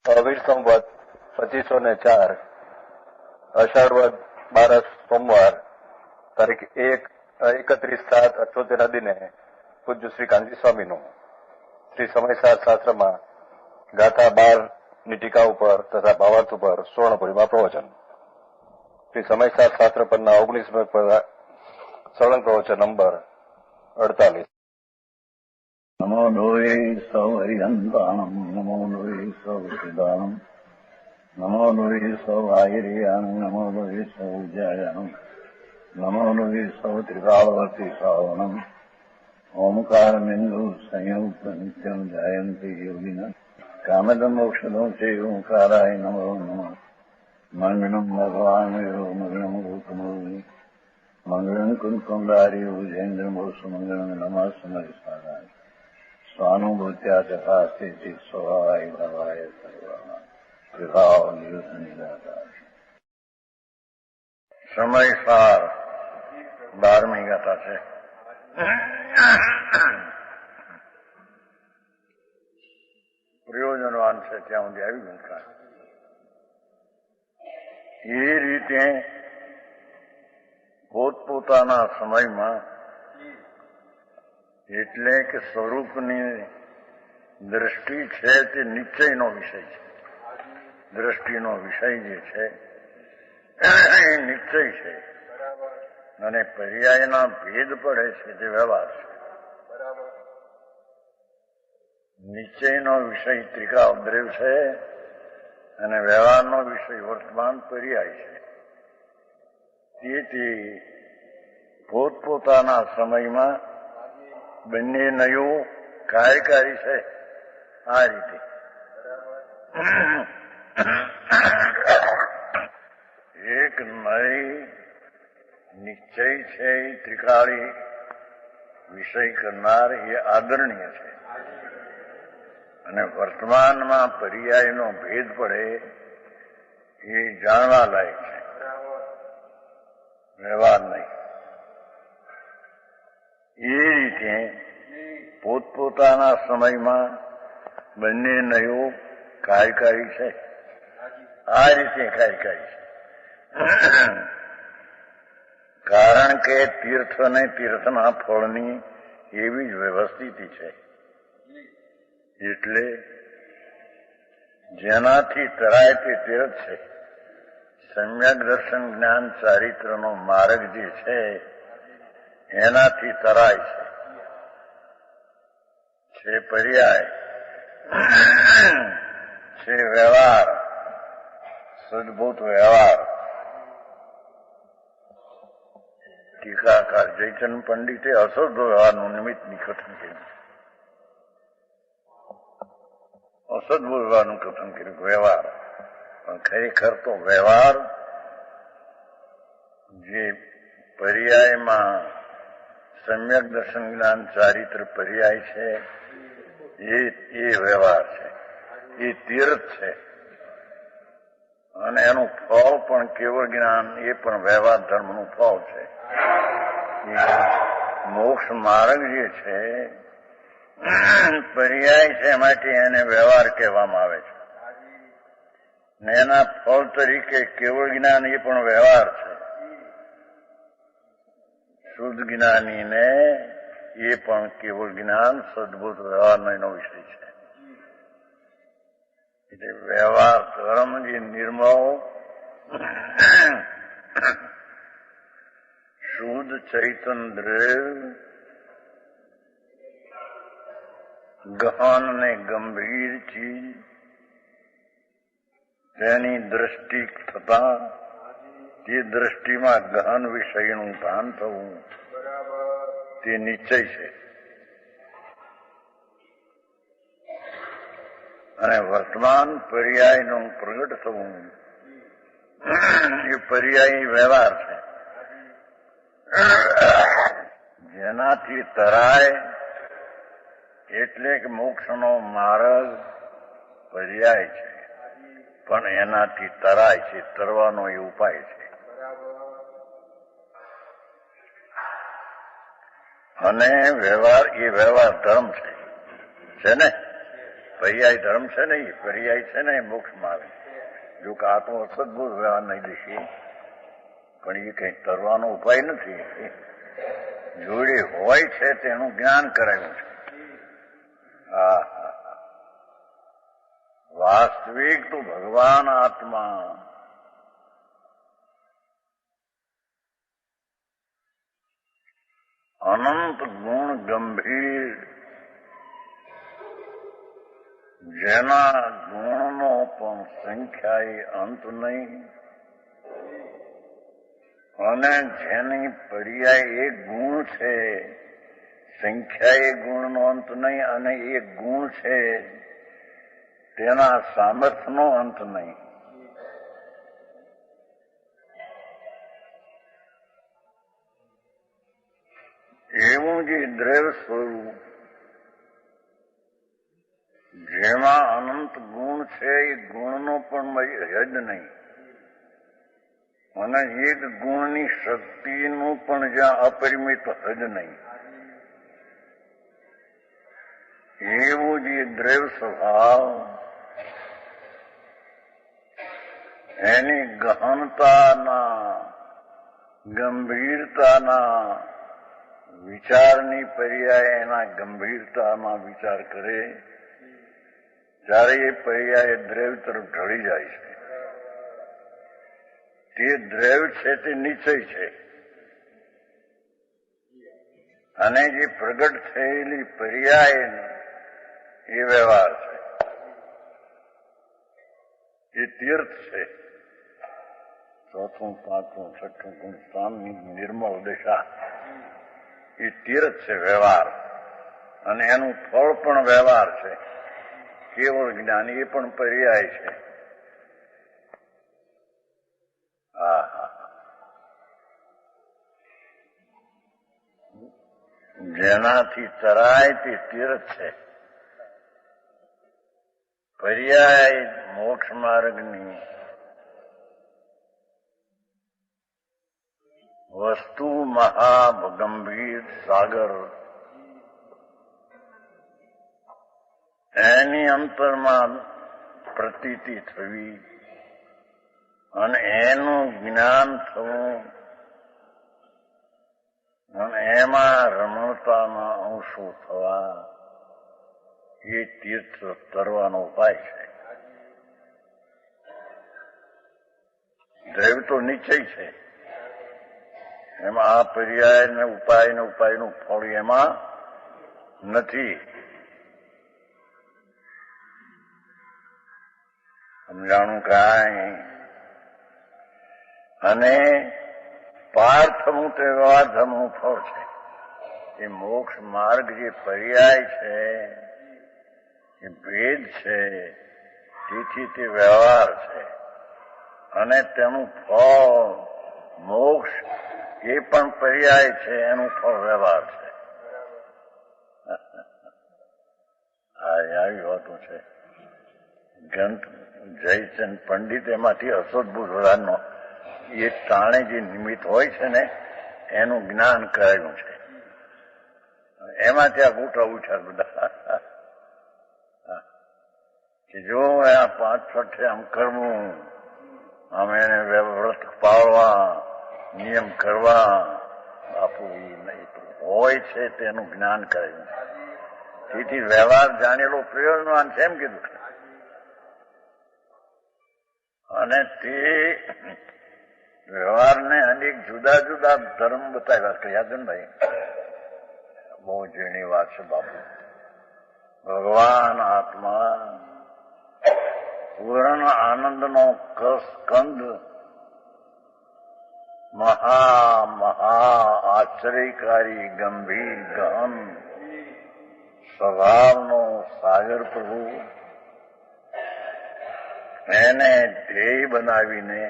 વીર સંવત 2504 અષાઢ વદ 12 સોમવાર તારીખ 31/7/78 દિને પૂજ્ય શ્રી કાનજી સ્વામીનું શ્રી સમયસાર શાસ્ત્રમાં ગાથા 12 ની ટીકા ઉપર તથા ભાવાર્થ ઉપર સુવર્ણપુરીમાં પ્રવચન. શ્રી સમયસાર શાસ્ત્ર પરના 19 સળંગ પ્રવચન નંબર 48. નમો લોહે સૌ હરિહંતાણમ નમો લોહે સૌ સિદાનમ નમો લોહે સૌ આયર્યાણમ નમો લોહે સૌ વિજયાણમ નમો લોહે સૌ ત્રિકાળવતી શ્રાવણમ ઓમકારમિંદુ સંયુક્ત નિત્યમ જાયંતિ યોગિન કામદમ મોક્ષદો છે ઓંકારાય નમો નમઃ મંગળમ ભગવાન મંગળમ ગૌતમોની મંગળમ કુંકુંડારી ભુજેન્દ્રમો સુમંગળમ નમઃ સમરિસારાય સ્વાનુભૂત્યા તથા સ્થિતિ સ્વભાવાય ભવાય સર્વા વિભાવ નિયુદ્ધ નિરાકાર. સમયસાર 12મી ગાથા છે. પ્રયોજનવાન છે ત્યાં સુધી આવી ગયું. એ રીતે પોતપોતાના સમયમાં એટલે કે સ્વરૂપની દ્રષ્ટિ છે તે નિશ્ચયનો વિષય છે. દ્રષ્ટિનો વિષય જે છે એ નિશ્ચય છે અને પર્યાયના ભેદ પડે છે તે વ્યવહાર છે. નિશ્ચયનો વિષય ત્રિકાદ્રવ છે અને વ્યવહારનો વિષય વર્તમાન પર્યાય છે. તેથી પોતપોતાના સમયમાં બંને નયો કાર્યકારી છે. આ રીતે એક નય નિશ્ચય છે એ ત્રિકાળી વિષય કરનાર એ આદરણીય છે અને વર્તમાનમાં પર્યાયનો ભેદ પડે એ જાણવા લાયક છે, વ્યવહાર નહીં. એ રીતે પોતપોતાના સમયમાં બંને નયો કાર્યકારી છે. આ રીતે કાર્યકારી છે કારણ કે તીર્થ અને તીર્થના ફળની એવી જ વ્યવસ્થિતિ છે. એટલે જેનાથી તરાય તે તીર્થ છે. સમ્યક દર્શન જ્ઞાન ચારિત્રનો માર્ગ જે છે એનાથી તરાય છે પર્યાય છે વ્યવહાર, સદભૂત વ્યવહાર. ટીકાકાર જયચંદ પંડિતે અસદ વ્યવહારનું નિમિત્તની કથન કર્યું. અસદ વ્યવહારનું કથન કર્યું વ્યવહાર, પણ ખરેખર તો વ્યવહાર જે પર્યાયમાં સમ્યક દર્શન જ્ઞાન ચારિત્ર પર્યાય છે એ વ્યવહાર છે, એ તીર્થ છે અને એનું ફળ પણ કેવળ જ્ઞાન, એ પણ વ્યવહાર ધર્મનું ફળ છે. મોક્ષ માર્ગ જે છે પર્યાય છે માટે એને વ્યવહાર કહેવામાં આવે છે ને એના ફળ તરીકે કેવળ જ્ઞાન એ પણ વ્યવહાર છે. શુદ્ધ જ્ઞાનીને એ પણ કેવળ જ્ઞાન સદભૂત વ્યવહારનો એનો વિષય છે. એટલે વ્યવહાર ધર્મ જે નિર્મળ શુદ્ધ ચૈતન્ય ગહન ને ગંભીર ચીજ તેની દ્રષ્ટિ થતા તે દ્રષ્ટિમાં ગહન વિષયનું ભાન થવું તે નિશ્ચય છે અને વર્તમાન પર્યાયનું પ્રગટ થવું એ પર્યાયી વ્યવહાર છે. જેનાથી તરાય એટલે કે મોક્ષનો માર્ગ પર્યાય છે પણ એનાથી તરાય છે, તરવાનો એ ઉપાય છે. અને વ્યવહાર એ વ્યવહાર ધર્મ છે ને. પર્યાય ધર્મ છે ને એ પર્યાય છે ને એ મોક્ષમાં આવે. જો કે આ તો અસદભૂત વ્યવહાર નહીં દેખી, પણ એ કંઈ તરવાનો ઉપાય નથી. જોડે હોય છે તેનું જ્ઞાન કરાયું છે. હા, વાસ્તવિક તો ભગવાન આત્મા અનંત ગુણ ગંભીર, જેના ગુણનો પણ સંખ્યાએ અંત નહીં, અને જેની પર્યાય એક ગુણ છે, સંખ્યાએ ગુણનો અંત નહીં, અને એક ગુણ છે તેના સામર્થ્યનો અંત નહીં. એવું જે દ્રવ્ય સ્વરૂપ જેમાં અનંત ગુણ છે એ ગુણનો પણ હદ નહીં, અને એક ગુણની શક્તિનું પણ જ્યાં અપરિમિત હદ નહીં, એવું જે દ્રવ્ય સ્વભાવ એની ગહનતાના ગંભીરતાના વિચારની પર્યાય એના ગંભીરતામાં વિચાર કરે ત્યારે એ પર્યાય દ્રવ્ય તરફ ઢળી જાય છે. તે દ્રવ્ય છે તે નિશ્ચય છે, અને જે પ્રગટ થયેલી પર્યાય એ વ્યવહાર છે, એ તીર્થ છે. ચોથું, પાંચમું, છઠ્ઠું ગુણ સ્થાનની નિર્મળ દશા એ તીર્થ છે, વ્યવહાર. અને એનું ફળ પણ વ્યવહાર છે. કેવળ જ્ઞાન એ પણ પર્યાય છે. જેનાથી તરાય તે તીર્થ છે. પર્યાય મોક્ષ માર્ગની વસ્તુ મહાગંભીર સાગર, એની અંતરમાં પ્રતીતિ થવી અને એનું જ્ઞાન થવું અને એમાં રમણતાના અંશો થવા એ તીર્થ તરવાનો ઉપાય છે. દ્રવ્ય તો નિશ્ચય છે, એમાં આ પર્યાય ને ઉપાયનું ફળ એમાં નથી. સમજાણું કાંઈ? અને પાર્થનું તે વ્યવહારધમનું ફળ છે. એ મોક્ષ માર્ગ જે પર્યાય છે એ ભેદ છે, તેથી તે વ્યવહાર છે. અને તેનું ફળ મોક્ષ એ પણ પર્યાય છે, એનું ફળ વ્યવહાર છે. આવી વાતો છે. ગ્રંથ જયચંદ પંડિત એમાંથી અસદભૂત વરાનો એ તાણે જે નિમિત્ત હોય છે ને એનું જ્ઞાન કરાયું છે. એમાં ત્યાં ગોઠા ઉઠ્યા બધા કે જો આ 5 છઠ્ઠે આમ કરવું, આમ એને વ્રત પાળવા, નિયમ કરવા, બાપુ એ નહીં હોય છે તેનું જ્ઞાન કરાયું. તેથી વ્યવહાર જાણેલો પ્રયોજનવાન છે એમ કીધું. અને તે વ્યવહારને અનેક જુદા જુદા ધર્મ બતાવ્યા કે યાદનભાઈ, બહુ ઝીણી વાત છે બાપુ. ભગવાન આત્મા પૂર્ણ આનંદનો સ્કંદ મહા આશ્ચર્યકારી ગંભીર ગહન સ્વભાવનો સાગર પ્રભુ એને ધ્યેય બનાવીને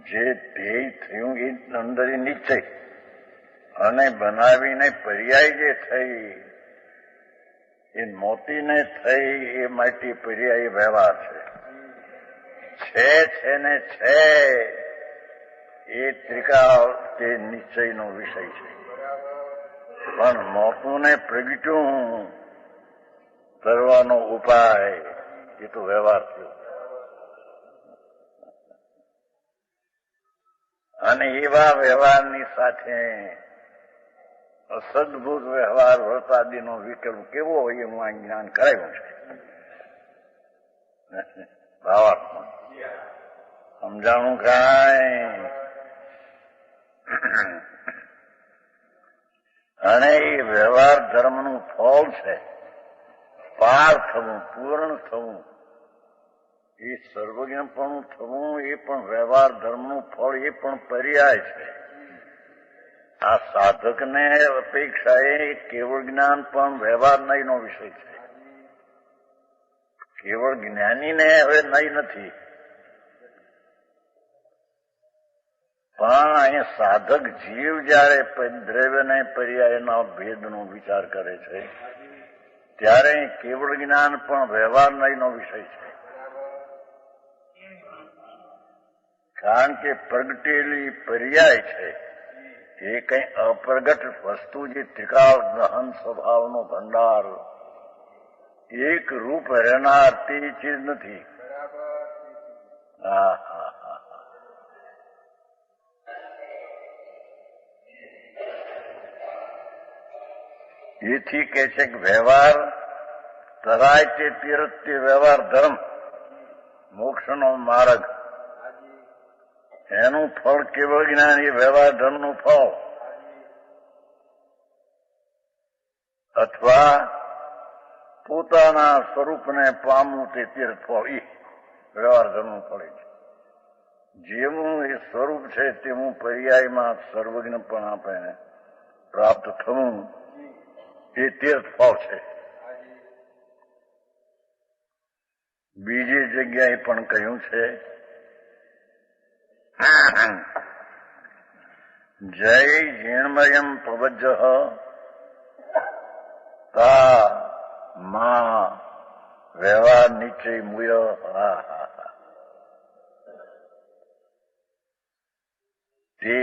જે ધ્યેય થયું એ અંદર નિશ્ચય, અને બનાવીને પર્યાય જે થઈ એ મોતીને થઈ એ માટે પર્યાય વ્યવહાર છે ને છે એ ત્રિકાળ તે નિશ્ચયનો વિષય છે. પણ મોતું ને પ્રગટ્યું તરવાનો ઉપાય એ તો વ્યવહાર થયો. અને એવા વ્યવહારની સાથે અસદભૂત વ્યવહાર વર્તાદીનો વિકલ્પ કેવો હોય એ હું આ જ્ઞાન કરાવ્યું છે. ભાવાર્થમાં સમજાણું કાંઈ? અને એ વ્યવહાર ધર્મનું ફળ છે. પાર થવું, પૂર્ણ થવું, એ સર્વજ્ઞપણું થવું એ પણ વ્યવહાર ધર્મનું ફળ, એ પણ પર્યાય છે. આ સાધકને અપેક્ષાએ કેવળ જ્ઞાન પણ વ્યવહાર નહીંનો વિષય છે. કેવળ જ્ઞાનીને હવે નહીં નથી, પણ અહીંયા સાધક જીવ જયારે દ્રવ્યને પર્યાયના ભેદનો વિચાર કરે છે ત્યારે કેવળ જ્ઞાન પણ વ્યવહાર નહીંનો વિષય છે. કારણ કે પ્રગટેલી પર્યાય છે એ કઈ અપ્રગટ વસ્તુ, જે ત્રિકાળ ગહન સ્વભાવનો ભંડાર એક રૂપ રહેનાર તે ચીજ નથી. એથી કે છે કે વ્યવહાર તરાય તે તીર્થ તે વ્યવહાર ધર્મ, મોક્ષનો માર્ગ, એનું ફળ કેવળ જ્ઞાન, એ વ્યવહાર ધર્મનું ફળ. અથવા પોતાના સ્વરૂપને પામવું તે તીર્થ ફળ, એ વ્યવહાર ધર્મનું ફળ છે. જેવું એ સ્વરૂપ છે તેવું પર્યાયમાં સર્વજ્ઞપણ આપણે પ્રાપ્ત થવું એ તીર્થ ફળ છે. બીજી જગ્યાએ પણ કહ્યું છે, જય જીર્ણમયમ પ્રવજ્જ તા મા વ્યવહાર નિશ્ચય મુય. તે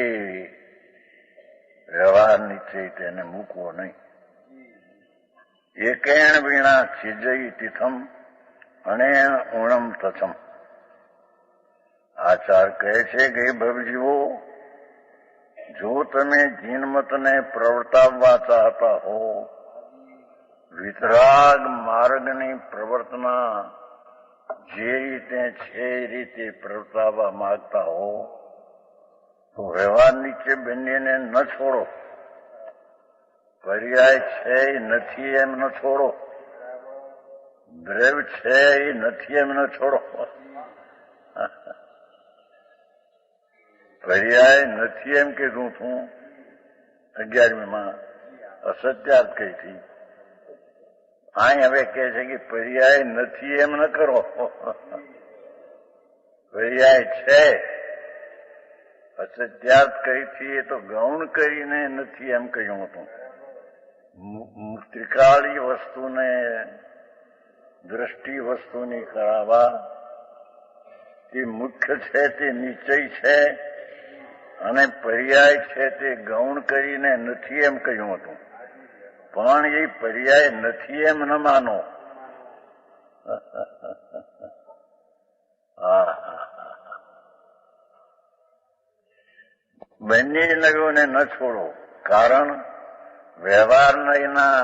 વ્યવહાર નિશ્ચય તેને મૂકવો નહીં. એકેણ વીણા છિજઈ તીથમ અને ઉણમ તથમ. આચાર કહે છે કે ભવજીવો, જો તમે જીનમતને પ્રવર્તાવવા ચાહતા હો, વિતરાગ માર્ગની પ્રવર્તના જે રીતે છે એ રીતે પ્રવર્તાવવા માંગતા હો, તો વ્યવહાર નીચે બંનેને ન છોડો. પર્યાય છે એ નથી એમ ન છોડો, દ્રવ્ય છે એ નથી એમ ન છોડો. પર્યાય નથી એમ કીધું છું 11મીમાં, અસત્યાર્થ કહી હતી. અહીં હવે કહે છે કે પર્યાય નથી એમ ન કરો, પર્યાય છે. અસત્યાર્થ કહી હતી એ તો ગૌણ કરીને નથી એમ કહ્યું હતું. ત્રિકાળી વસ્તુને દ્રષ્ટિ વસ્તુની કરાવવા તે મુખ્ય છે, તે નિશ્ચય છે, અને પર્યાય છે તે ગૌણ કરીને નથી એમ કહ્યું હતું. પણ એ પર્યાય નથી એમ ન માનો. બંને નવીઓને ન છોડો. કારણ વ્યવહારના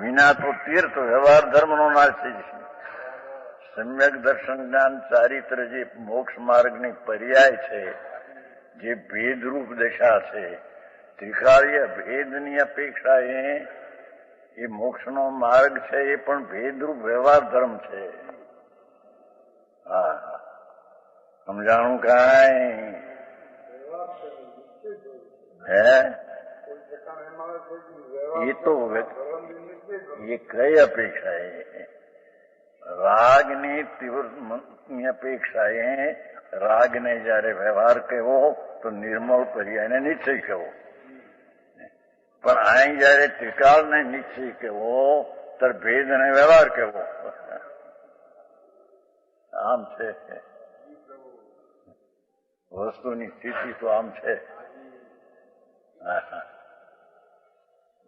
વિના તો તીર્થ વ્યવહાર ધર્મનો નાશ થઈ જશે. સમ્યક દર્શન જ્ઞાન ચારિત્ર જે મોક્ષ માર્ગની પર્યાય છે, જે ભેદરૂપ દશા છે, ત્રિકાળીય ભેદની અપેક્ષા એ મોક્ષનો માર્ગ છે, એ પણ ભેદરૂપ વ્યવહાર ધર્મ છે. હા, સમજાણું કાંઈ? હે એ તો એ કઈ અપેક્ષા એ રાગની તીવ્ર અપેક્ષાએ રાગને જયારે વ્યવહાર કહેવો તો નિર્મળ પર્યાયને નિશ્ચય કહેવો. પણ અહીં જયારે ત્રિકાળને નિશ્ચય કહેવો ત્યારે ભેદને વ્યવહાર કહેવો. આમ છે વસ્તુની સ્થિતિ, તો આમ છે.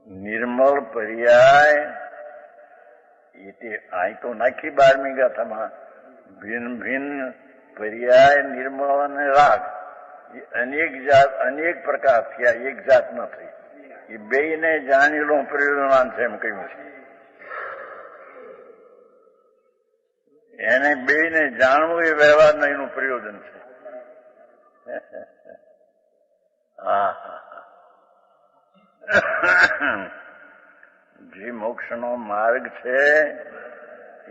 નિર્મળ પર્યાય એ તે અહીં તો નાખી 12મી ગાથામાં ભિન્ન ભિન્ન પર્યાય નિર્મળ અને રાગ એ અનેક પ્રકાર થયા, એક જાત ન થઈ. એ બેયને જાણેલો પ્રયોજનવાન છે એમ કહ્યું છે. એને બેયને જાણવું એ વ્યવહારનું એનું પ્રયોજન છે. જે મોક્ષનો માર્ગ છે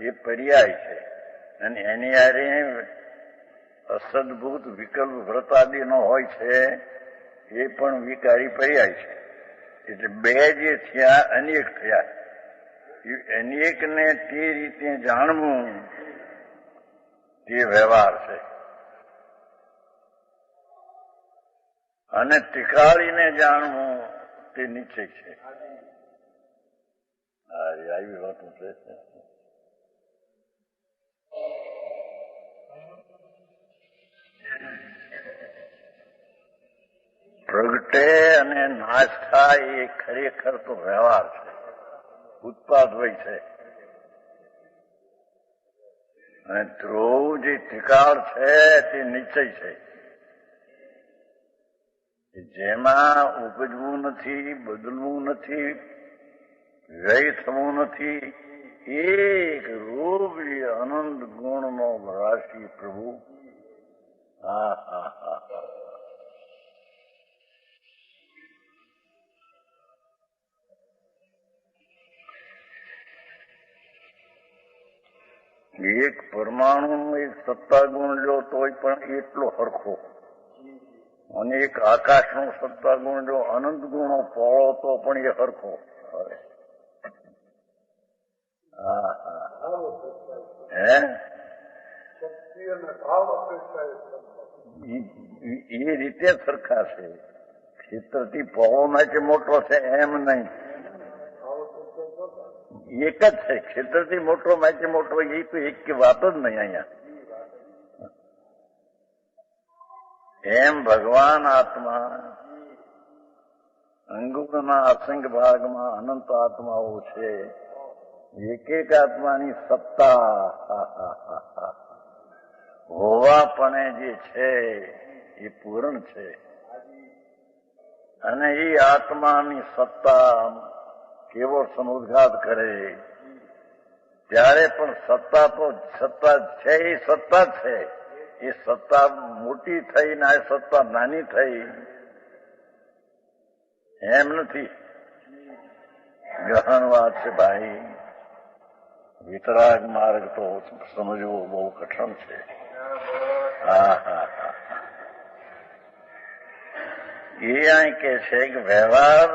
એ પર્યાય છે અને એની હારે અસદભૂત વિકલ્પ વ્રતાદિનો હોય છે એ પણ વિકારી પર્યાય છે. એટલે બે જે થયા અનેક થયા. અનેકને તે રીતે જાણવું તે વ્યવહાર છે અને ટીકાળીને જાણવું તે નિશ્ચય છે. આવી વાતો છે. પ્રગટે અને નાશ થાય એ ખરેખર તો વ્યવહાર છે, ઉત્પાદ હોય છે. અને ધ્રુવ જે ટીકાળ છે તે નિશ્ચય છે, જેમાં ઉપજવું નથી, બદલવું નથી, વ્યય થવું નથી. એક રૂપ અનંત ગુણનો રાશિ પ્રભુ. એક પરમાણુ એક સત્તા ગુણ લો તોય પણ એટલો હરખો, અને એક આકાશનો સત્તા ગુણ જો અનંત ગુણો પોળો તો પણ એ હરખો. એ રીતે સરખા છે. ક્ષેત્રથી પોળો માટે મોટો છે એમ નહીં, એક જ છે. ક્ષેત્રથી મોટો માટે મોટો એ તો એક વાત જ નહીં અહીંયા. એમ ભગવાન આત્મા અંગુરના અસંખ્ય ભાગમાં અનંત આત્માઓ છે. એક એક આત્માની સત્તા હોવાપણે જે છે એ પૂર્ણ છે. અને એ આત્માની સત્તા કેવો સમુદ્ઘાત કરે ત્યારે પણ સત્તા તો સત્તા છે, એ સત્તા છે. એ સત્તા મોટી થઈ ને આ સત્તા નાની થઈ એમ નથી. ગહન વાત છે ભાઈ. વિતરાગ માર્ગ તો સમજવો બહુ કઠણ છે. એ અહીં કે છે કે વ્યવહાર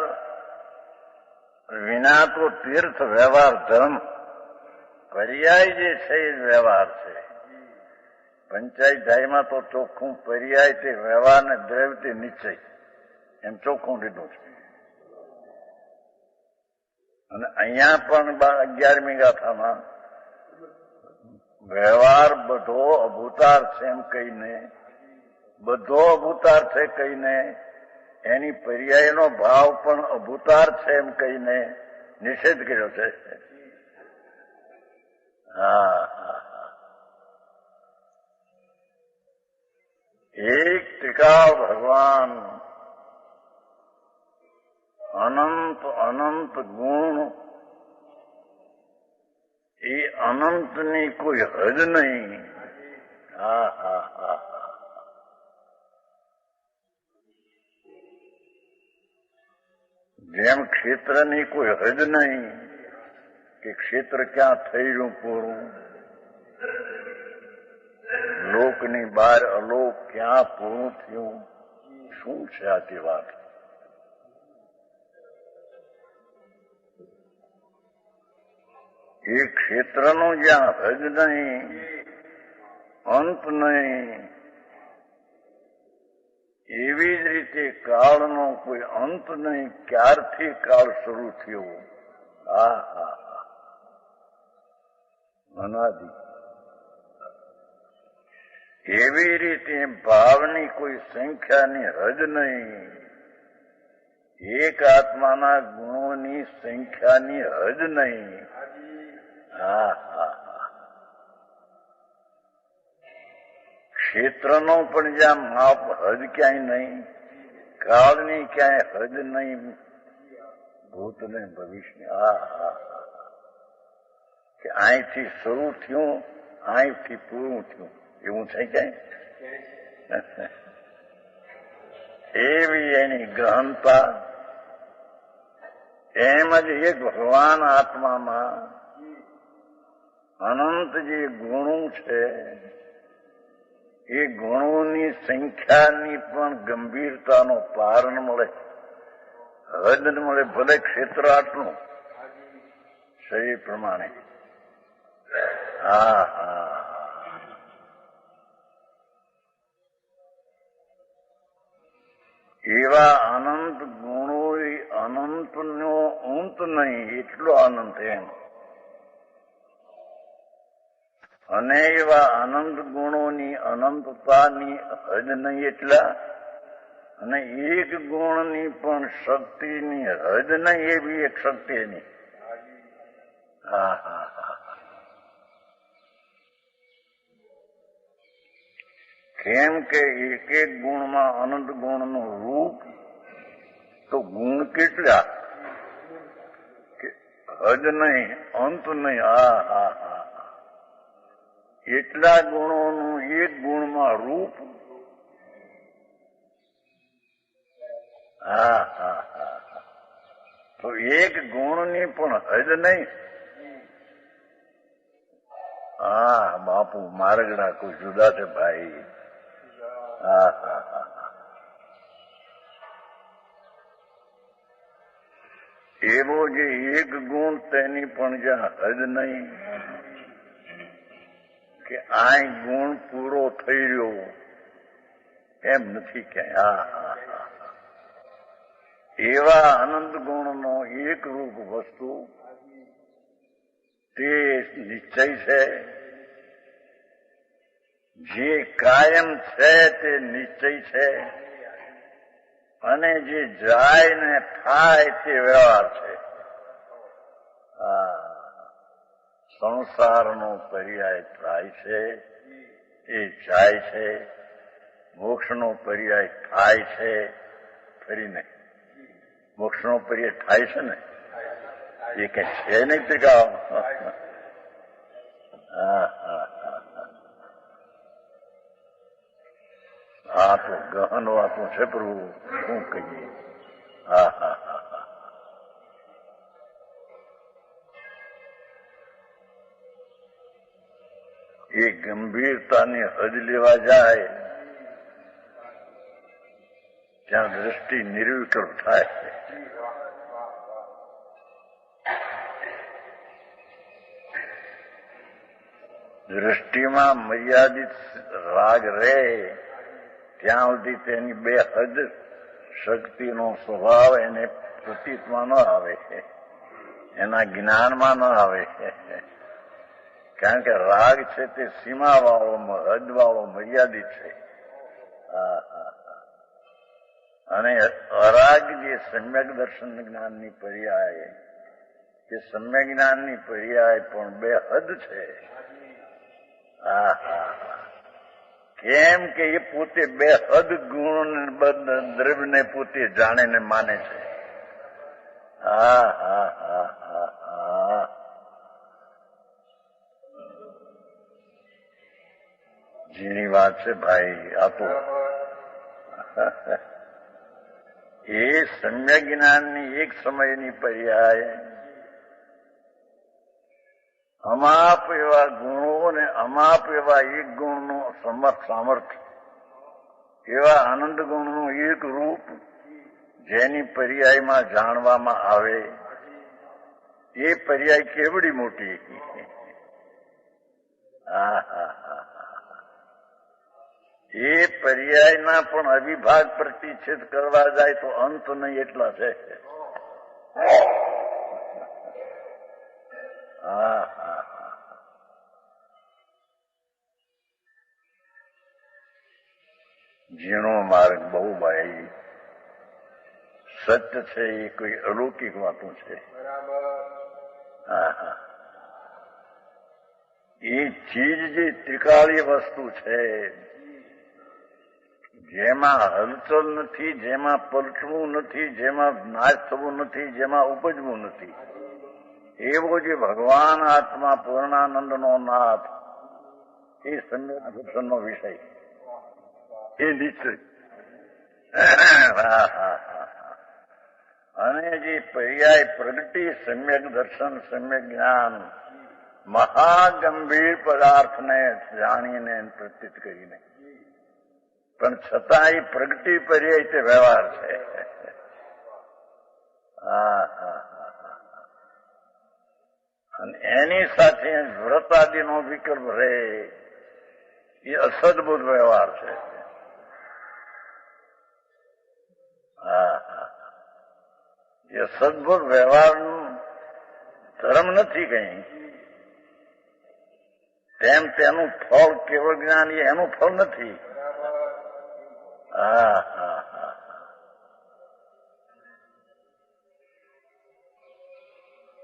વિના તો તીર્થ વ્યવહાર ધર્મ. પર્યાય જે છે એ વ્યવહાર છે. પંચાયતમાં તો ચોખ્ખું પર્યાય તે વ્યવહાર ને દ્રવ્ય તે નિશ્ચય એમ ચોખ્ખું લીધું છે. અને અહીંયા પણ 11મી ગાથામાં વ્યવહાર બધો અભૂતાર છે એમ કહીને, બધો અભૂતાર છે કહીને, એની પર્યાયનો ભાવ પણ અભૂતાર છે એમ કહીને નિષેધ કર્યો છે. એક ટીકા ભગવાન અનંત અનંત ગુણ, એ અનંતની કોઈ હદ નહીં. જેમ ક્ષેત્રની કોઈ હદ નહીં કે ક્ષેત્ર ક્યાં થઈ રહ્યું પૂરું, લોકની બહાર અલોક ક્યાં પૂરું થયું. શું છે આ તે વાત? એ ક્ષેત્રનો જ્યાં હદ નહીં, અંત નહીં, એવી જ રીતે કાળનો કોઈ અંત નહીં. ક્યારથી કાળ શરૂ થયો? અનાદિ. એવી રીતે ભાવની કોઈ સંખ્યાની હદ નહીં. એક આત્માના ગુણોની સંખ્યાની હદ નહીં. હા હા ક્ષેત્રનો પણ જ્યાં માપ હદ ક્યાંય નહીં, કાળની ક્યાંય હદ નહીં, ભૂત ને ભવિષ્ય. હા હા કે અહીંથી શરૂ થયું, અહીંથી પૂરું થયું એવું છે ક્યાંય? એવી એની ગહનતા. એમ જ એક ભગવાન આત્મામાં અનંત જે ગુણો છે એ ગુણોની સંખ્યાની પણ ગંભીરતાનો પાર ન મળે, હદ ન મળે. ભલે ક્ષેત્ર આટલું શરીર પ્રમાણે. હા હા એવા અનંત ગુણો, અનંતનો અંત નહીં એટલો અનંત એમ. અને એવા અનંત ગુણોની અનંતતાની હદ નહીં એટલા, અને એક ગુણની પણ શક્તિની હદ નહીં એવી એક શક્તિ એની. હા હા હા કેમ કે એક એક ગુણમાં અનંત ગુણનું રૂપ, તો ગુણ કેટલા? હદ નહીં, અંત નહીં. હા હા હા એટલા ગુણોનું એક ગુણમાં રૂપ. હા હા હા તો એક ગુણની પણ હદ નહીં. હા બાપુ મારગડા કોઈ જુદા છે ભાઈ. હા હા હા એવો જે એક ગુણ તેની પણ જ્યાં હદ નહીં કે આ ગુણ પૂરો થઈ રહ્યો એમ નથી ક્યાંય. હા હા એવા અનંત ગુણનો એક રૂપ વસ્તુ તે નિશ્ચય છે, જે કાયમ છે તે નિશ્ચય છે, અને જે જાય ને થાય તે વ્યવહાર છે. સંસારનો પર્યાય થાય છે એ જાય છે, મોક્ષનો પર્યાય થાય છે ફરી નહીં. મોક્ષનો પર્યાય થાય છે ને એ કઈ છે નહીં તે ગાવ. આ તો ગહન વાતો છે પ્રભુ, શું કહીએ. હા હા હા એ ગંભીરતાની હદ લેવા જાય ત્યાં દ્રષ્ટિ નિર્વિકલ્પ થાય. દ્રષ્ટિમાં મર્યાદિત રાગ રહે ત્યાં સુધી તેની બે હદ શક્તિનો સ્વભાવ એને પ્રતીતમાં ન આવે, એના જ્ઞાનમાં ન આવે. કારણ કે રાગ છે તે સીમાવાળો, હદવાળો, મર્યાદિત છે. અને અરાગ જે સમ્યક દર્શન જ્ઞાનની પર્યાય, એ સમ્યક જ્ઞાનની પર્યાય પણ બે હદ છે. કેમ કે એ પોતે બે હદ ગુણ દ્રવ્યને પોતે જાણે ને માને છે. હા હા હા હા હા જેની વાત છે ભાઈ. આ તો એ સમ્યક જ્ઞાનની એક સમયની પર્યાય અમાપ એવા ગુણો ને અમાપ એવા એક ગુણનું સામર્થ્ય, એવા આનંદ ગુણનું એક રૂપ જેની પર્યાયમાં જાણવામાં આવે, એ પર્યાય કેવડી મોટી. એ પર્યાયના પણ અવિભાગ પ્રતિચ્છેદ કરવા જાય તો અંત નહીં એટલા છે. ઝીણો માર્ગ બહુ ભાઈ સત્ય છે, એ કોઈ અલૌકિક વાતો છે. એ ચીજ જે ત્રિકાળી વસ્તુ છે, જેમાં હલચલ નથી, જેમાં પલટવું નથી, જેમાં નાશ થવું નથી, જેમાં ઉપજવું નથી, એવો જે ભગવાન આત્મા પૂર્ણાનંદનો નાથ, એ સમ્યક દર્શનનો વિષય, એ નિશ્ચય. અને જે પર્યાય પ્રગટી સમ્યક દર્શન, સમ્યક જ્ઞાન, મહાગંભીર પદાર્થને જાણીને પ્રતીત કરીને, પણ છતાં એ પ્રગટી પર્યાય તે વ્યવહાર છે. અને એની સાથે વ્રત આદિનો વિકલ્પ રહે, એ અસદબુદ્ધ વ્યવહાર છે. એ સદબુદ્ધ વ્યવહારનું ધર્મ નથી કઈ, તેમ તેનું ફળ કેવળ જ્ઞાન એનું ફળ નથી.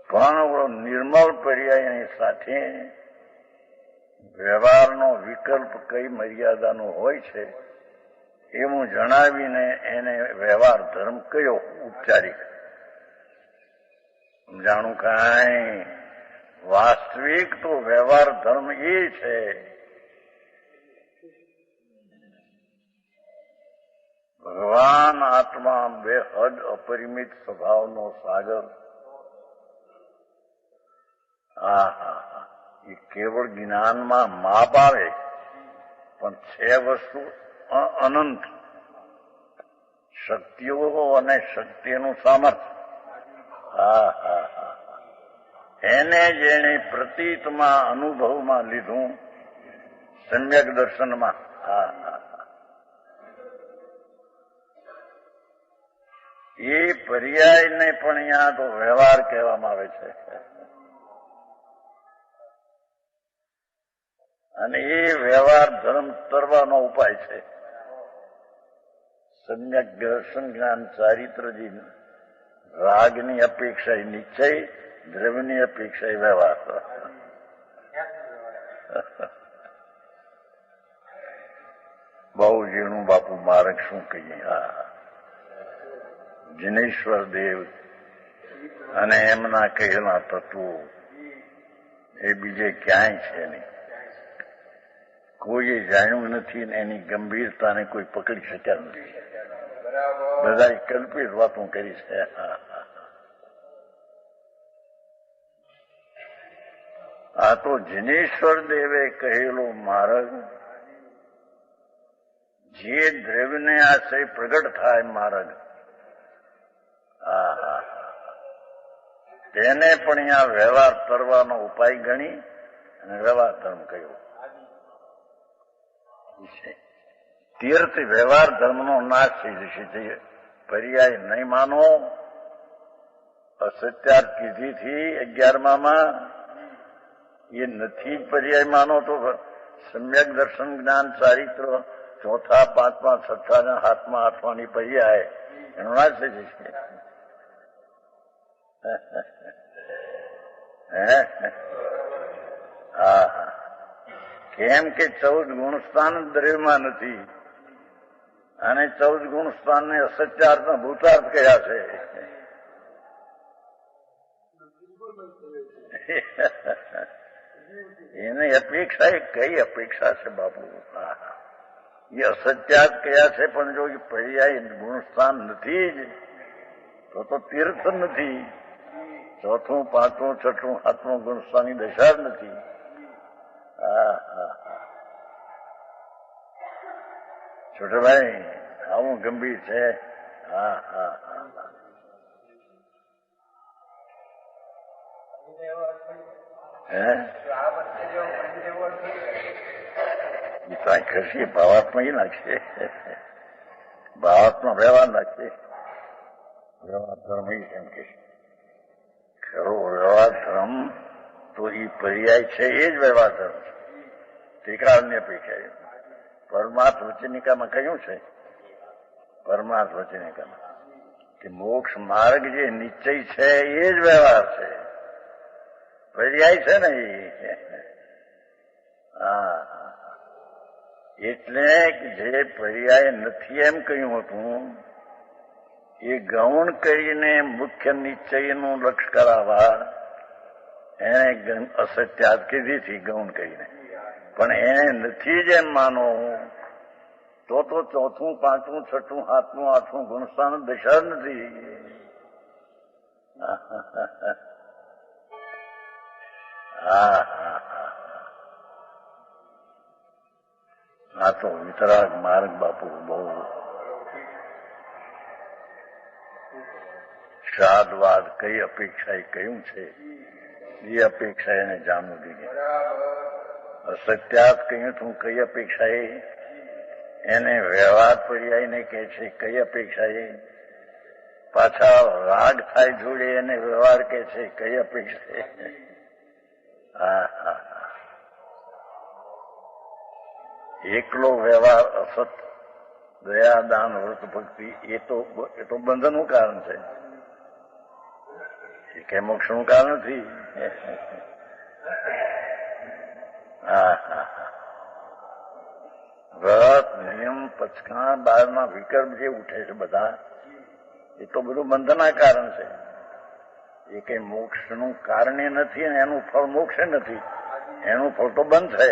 પણ નિર્મળ પર્યાયની સાથે વ્યવહારનો વિકલ્પ કઈ મર્યાદાનો હોય છે એવું જણાવીને એને વ્યવહાર ધર્મ કયો ઉપચારિક જાણું. કાંઈ વાસ્તવિક તો વ્યવહાર ધર્મ એ છે ભગવાન આત્મા બેહદ અપરિમિત સ્વભાવનો સાગર. એ કેવળ જ્ઞાનમાં માપ આવે, પણ છે વસ્તુ અનંત શક્તિઓ અને શક્તિનું સામર્થ્ય. એને જેને પ્રતીતમાં અનુભવમાં લીધું સમ્યક દર્શનમાં, એ પર્યાયને પણ અહીંયા તો વ્યવહાર કહેવામાં આવે છે. અને એ વ્યવહાર ધર્મ તરવાનો ઉપાય છે. સમ્યક દર્શન જ્ઞાન ચારિત્રજી રાગની અપેક્ષા નિશ્ચય, દ્રવ્યની અપેક્ષા વ્યવહાર. બહુ ઝીણું બાપુ માર્ગ શું કહીએ. જિનેશ્વર દેવ અને એમના કહેલા તત્વો એ બીજે ક્યાંય છે નહીં. કોઈએ જાણ્યું નથી ને એની ગંભીરતાને કોઈ પકડી શક્યા નથી. બધા કલ્પિત વાતો કરી છે. આ તો જિનેશ્વર દેવે કહેલો માર્ગ, જે દ્રવ્યને આશ્રય પ્રગટ થાય માર્ગ, તેને પણ અહીંયા વ્યવહાર કરવાનો ઉપાય ગણી અને વ્યવહાર ધર્મ કહ્યો. તીર્થ વ્યવહાર ધર્મનો નાશ થઈ જશે. પર્યાય નહીં માનો. અસત્યાર કીધીથી 11માં એ નથી પર્યાય માનો તો સમ્યક દર્શન જ્ઞાન ચારિત્ર ચોથા, પાંચમા, છઠ્ઠા ને સાતમા, આઠમાની પર્યાય એનો નાશ થઈ જશે. કેમ કે 14 ગુણસ્થાન દ્રવ્યમાં નથી અને 14 ગુણસ્થાનને અસત્યાર્થના ભૂતાર્થ કયા છે. એની અપેક્ષા એ કઈ અપેક્ષા છે બાપુ? એ અસત્યાર્થ કયા છે, પણ જો એ પર્યાય ગુણસ્થાન નથી જ તો તીર્થ નથી. ચોથું, પાંચમું, છઠ્ઠું, સાતમું ગુણસ્થાનની દશા જ નથી. છોટાભાઈ આવું ગંભીર છે. એ તો કરશે ભાવાત્મા એ નાખશે, ભાવાત્મા વ્યવહાર નાખશે. વ્યવહાર ધર્મ એ એમ કે ખરો વ્યવહાર ધર્મ તો એ પર્યાય છે, એ જ વ્યવહાર ધર્મ છે. ટીકાળની અપેક્ષા પરમાર્થ વચનિકામાં કહ્યું છે, પરમાર્થ વચનિકામાં કે મોક્ષ માર્ગ જે નિશ્ચય છે એ જ વ્યવહાર છે. પર્યાય છે ને એ એટલે જે પર્યાય નથી એમ કહ્યું હતું એ ગૌણ કરીને મુખ્ય નિશ્ચયનું લક્ષ કરાવવા એને અસત્યાત કીધી હતી ગૌણ કરીને, પણ એને નથી જ એમ માનો તો ચોથું પાંચમું છઠ્ઠું સાતમું આઠમું ગુણસ્થાન દશા નથી. આ તો વિતરાગ માર્ગ બાપુ બહુ શાદવાદ કઈ અપેક્ષાએ કહ્યું છે એ અપેક્ષા એને જાણવું જોઈએ. અસત્યાત કહ્યું તું કઈ અપેક્ષાએ, એને વ્યવહાર પર્યાયને કહે છે કઈ અપેક્ષાએ, પાછા રાગ થાય જોડે એને વ્યવહાર કહે છે કઈ અપેક્ષાએ. એકલો વ્યવહાર અસત દયા દાન વ્રત ભક્તિ એ તો બંધનનું કારણ છે, એ કઈ મોક્ષનું કારણ નથી. વ્રત નિયમ પચકા બહારના વિકલ્પ જે ઉઠે છે બધા એ તો બધું બંધના કારણ છે, એ કઈ મોક્ષનું કારણ નથી અને એનું ફળ મોક્ષ નથી, એનું ફળ તો બંધ છે.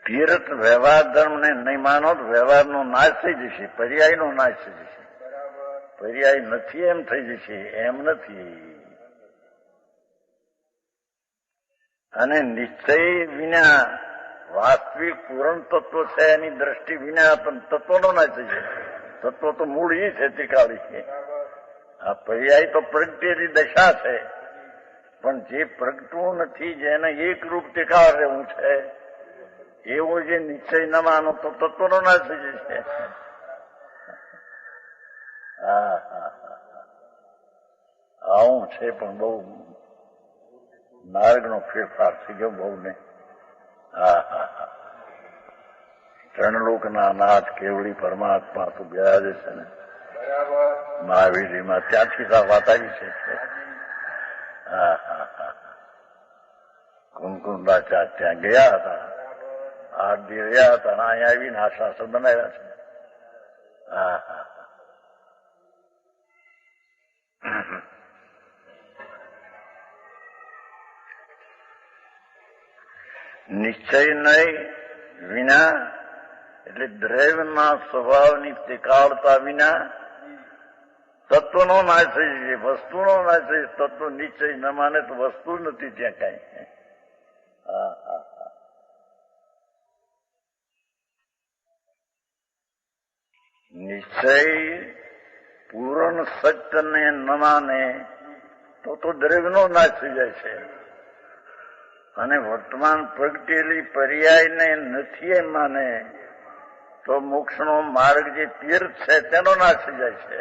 તીર્થ વ્યવહાર ધર્મને નહીં માનો તો વ્યવહારનો નાશ થઈ જશે, પર્યાયનો નાશ થઈ જશે. પર્યાય નથી એમ થઈ જશે, એમ નથી. અને નિશ્ચય વિના વાસ્તવિક પૂર્ણ તત્વ છે એની દ્રષ્ટિ વિના તત્વનો નાશ થઈ જશે. તત્વ તો મૂળ એ છે ત્રિકાળી છે. આ પર્યાય તો પ્રગટેલી દશા છે, પણ જે પ્રગટવું નથી, જેને એક રૂપ ત્રિકાળ રહેવું છે એવો જે નિશ્ચય ન માનો તો તત્વનો નાશ થઈ જશે. આવું છે પણ બહુ માર્ગનો ફેરફાર થઈ ગયો બહુ ને. ત્રણલોકના નાથ કેવળી પરમાત્મા તો બિરાજે છે ને મહાવીરજીમાં, ત્યાંથી આ વાત આવી છે. કુમકુંદાચાર્ય ત્યાં ગયા હતા, 8 દી રહ્યા હતા અને અહીંયા આવીને આ શાસ્ત્ર બનાવ્યા છે. નિશ્ચય નહીં વિના એટલે દ્રવ્યના સ્વભાવની ત્રિકાળતા વિના તત્વનો નાશ થઈ જશે, વસ્તુનો નાશ થઈ જશે. તત્વ નિશ્ચય ન માને તો વસ્તુ નથી ત્યાં કઈ. નિશ્ચય પૂર્ણ સત્યને ન માને તો દ્રવ્યનો નાશ થઈ જાય છે, અને વર્તમાન પ્રગટેલી પર્યાયને નથી એમ માને તો મોક્ષનો માર્ગ જે તીર્થ છે તેનો નાશ થઈ જાય છે.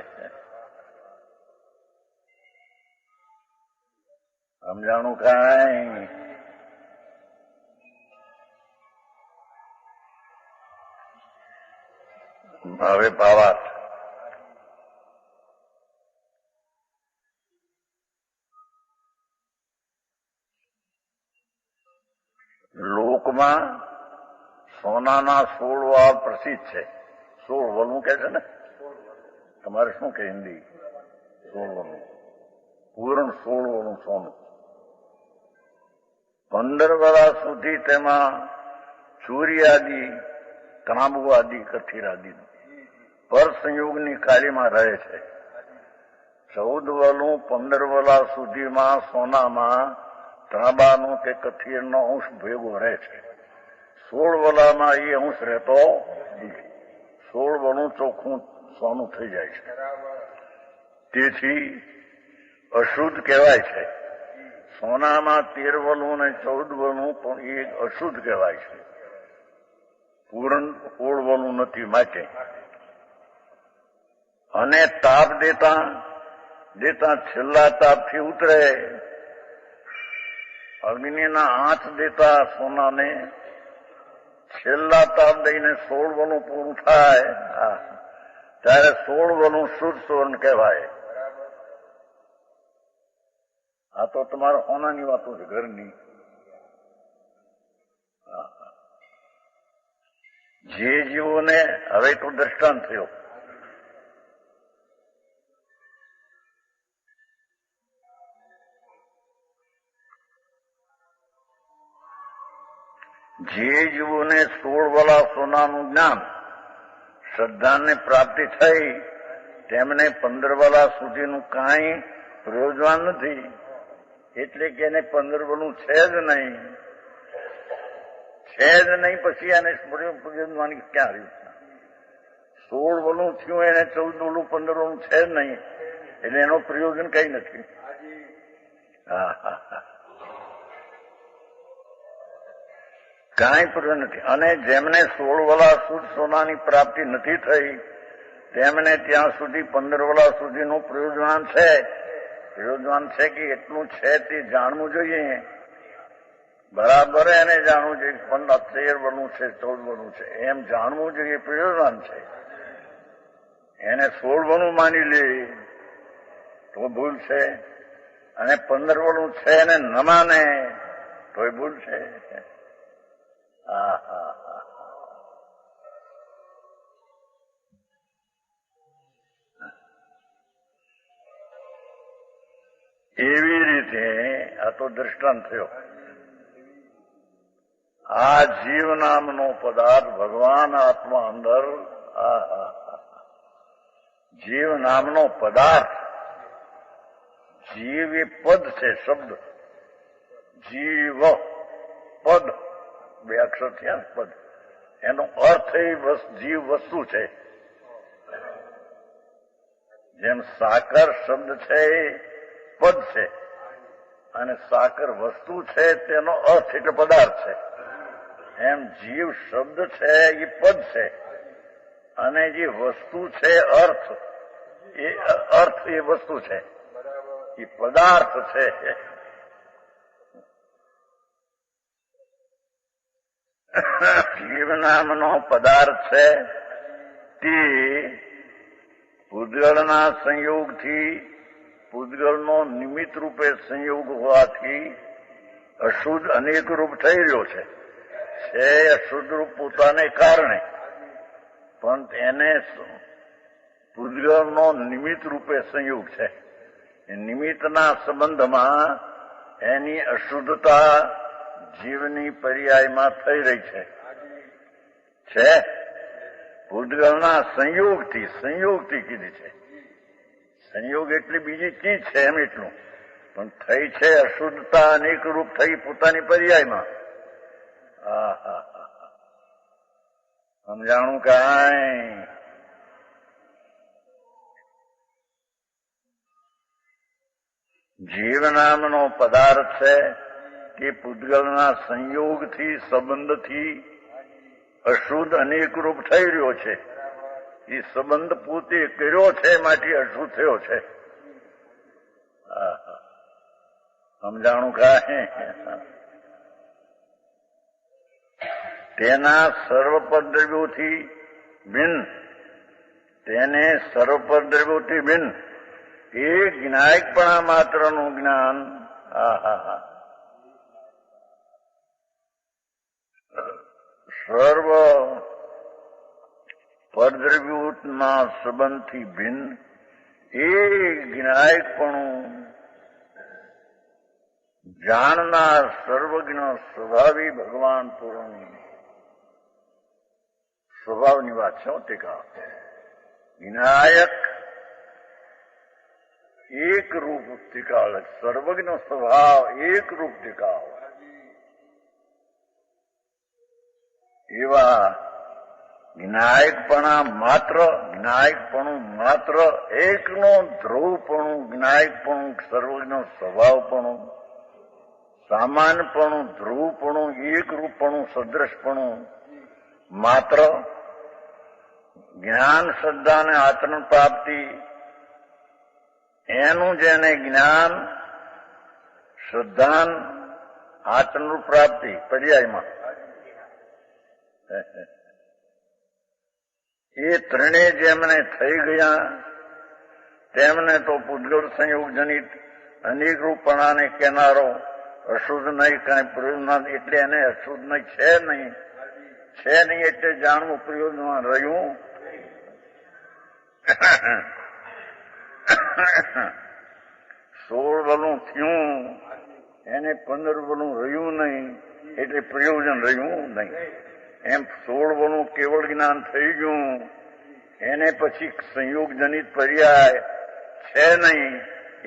સમજાણું કાંઈ? હવે ભાવાર્થ લોકમાં સોનાના 16 વાળ પ્રસિદ્ધ છે. 16 વલું કે છે ને, તમારે શું કે હિન્દી? 16 વલું, પૂર્ણ 16 વલું સોનું. 15 વર્ષ સુધી તેમાં ચોરી આદિ, કણાબુ આદિ, કથિર આદિ પર સંયોગની કાર્યમાં રહે છે. 14 વલું 15 વર્ષ સુધીમાં સોનામાં તાંબાનો કે કથિરનો અંશ ભેગો રહે છે. 16 વલામાં એ અંશ રહેતો નથી. 16 વલું ચોખ્ખું સોનું થઈ જાય છે. તેથી અશુદ્ધ કહેવાય છે. સોનામાં 13 વલું અને 14 વલું પણ એ અશુદ્ધ કહેવાય છે, પૂર્ણ 16 વલું નથી માટે. અને તાપ દેતા છેલ્લા તાપથી ઉતરે, અગ્નિના આંચ દેતા સોનાને છેલ્લા તાપ દઈને 16 વલું પૂરું થાય. ત્યારે 16 વનું શુદ્ધ સુવર્ણ કહેવાય. આ તો તમારા હોનાની વાતો છે, ઘરની. જે જીવોને હવે તો દ્રષ્ટાંત થયો. જે જીવોને 16 વલા સોનાનું જ્ઞાન શ્રદ્ધાને પ્રાપ્તિ થઈ તેમને 15 વલા સુધીનું કાંઈ પ્રયોજન નથી. એટલે કે એને 15 વલું છે જ નહીં, પછી એને પ્રયોજનવાની ક્યાં રહ્યું? 16 વલું થયું એને 14 વલું 15 વલું છે જ નહીં, એટલે એનો પ્રયોજન કઈ નથી. કાંઈ પ્રયોજન નથી. અને જેમને 16 વલા શુદ્ધ સોનાની પ્રાપ્તિ નથી થઈ તેમને ત્યાં સુધી 15 વલા સુધીનું પ્રયોજન છે. પ્રયોજન છે કે એટલું છે તે જાણવું જોઈએ. બરાબર એને જાણવું જોઈએ. 13 વલું છે, 14 વલું છે એમ જાણવું જોઈએ. પ્રયોજન છે. એને 16 વલું માની લે તો ભૂલ છે, અને 15 વલું છે એને ન માને તોય ભૂલ છે. એવી રીતે આ તો દ્રષ્ટાંત થયો. આ જીવ નામનો પદાર્થ ભગવાન આત્મા અંદર, જીવ નામનો પદાર્થ, જીવ એ પદ છે, શબ્દ. જીવ પદ, 2 અક્ષર થયા પદ. એનો અર્થ એ જીવ વસ્તુ છે. જેમ સાકર શબ્દ છે એ પદ છે, અને સાકર વસ્તુ છે તેનો અર્થ એટલે પદાર્થ છે. એમ જીવ શબ્દ છે એ પદ છે, અને જે વસ્તુ છે અર્થ એ વસ્તુ છે, એ પદાર્થ છે. જીવ નામનો પદાર્થ છે તે પૂતગળના સંયોગથી, પૂતગળનો નિમિત્ત રૂપે સંયોગ હોવાથી અશુદ્ધ અનેક રૂપ થઈ રહ્યો છે. અશુદ્ધ રૂપ પોતાને કારણે, પણ એને પૂતગળનો નિમિત્ત રૂપે સંયોગ છે. એ નિમિત્તના સંબંધમાં એની અશુદ્ધતા જીવની પર્યાયમાં થઈ રહી છે. પૂતગળના સંયોગથી કીધી છે. સંયોગ એટલે બીજી ચીજ છે એમ એટલું, પણ થઈ છે અશુદ્ધતા અનેક રૂપ થઈ પોતાની પર્યાયમાં. સમજાણું કાંઈ? જીવ નામનો પદાર્થ છે કે પૂતગળના સંયોગથી, સંબંધથી અશુદ્ધ અનેક રૂપ થઈ રહ્યો છે. એ સંબંધ પોતે કર્યો છે માટે અશુદ્ધ થયો છે. સમજાણું કાંઈ? તેના સર્વપદ દ્રવ્યોથી ભિન્ન, તેને સર્વપદ દ્રવ્યોથી ભિન્ન એ જ્ઞાયકપણા માત્રનું જ્ઞાન. સર્વ પરદ્રવ્યોના સંબંધથી ભિન્ન એ જ્ઞાયકપણું જાણનાર સર્વજ્ઞ સ્વભાવી ભગવાન પૂર્ણ સ્વભાવની વાત છે. ટીકા વિનાયક એક રૂપ ટીકા, સર્વજ્ઞ સ્વભાવ એક રૂપ ટીકા. એવા જ્ઞાયકપણું માત્ર એકનો ધ્રુવપણું, જ્ઞાયકપણું, સર્વજ્ઞ સ્વભાવપણું, સામાન્યપણું, ધ્રુવપણું, એકરૂપપણું, સદ્રશપણું માત્ર જ્ઞાન, શ્રદ્ધા અને આત્મ પ્રાપ્તિ, એનું જેને જ્ઞાન, શ્રદ્ધા, આત્મ પ્રાપ્તિ પર્યાયમાં એ ત્રણેય જેમને થઈ ગયા તેમને તો પૂતગળ સંયોગ જનિત અનેક રૂપણાને કહેનારો અશુદ્ધ નહીં, કાંઈ પ્રયોજન એટલે એને અશુદ્ધ નહીં છે નહીં એટલે જાણવું પ્રયોજનમાં રહ્યું. 16 વલું થયું એને 15 વલું રહ્યું નહીં એટલે પ્રયોજન રહ્યું નહીં. એમ 16 વલું કેવળ જ્ઞાન થઈ ગયું એને પછી સંયોગ જનિત પર્યાય છે નહીં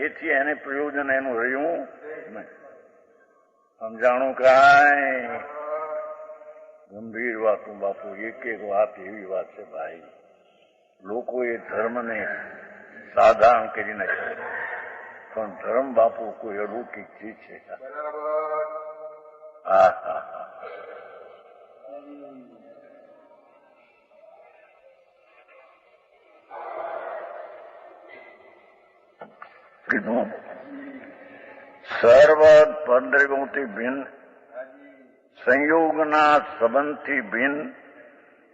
એથી એને પ્રયોજન એનું રહ્યું નહીં. સમજાણું કાંઈ ગંભીર વાતું બાપુ. એક વાત એવી વાત છે ભાઈ, લોકોએ ધર્મને સાધારણ કરી નાખ્યું, પણ ધર્મ બાપુ કોઈ અલૌકિક ચીજ છે. કીધું સર્વ પદ્રગોથી ભિન્ન, સંયોગના સંબંધથી ભિન્ન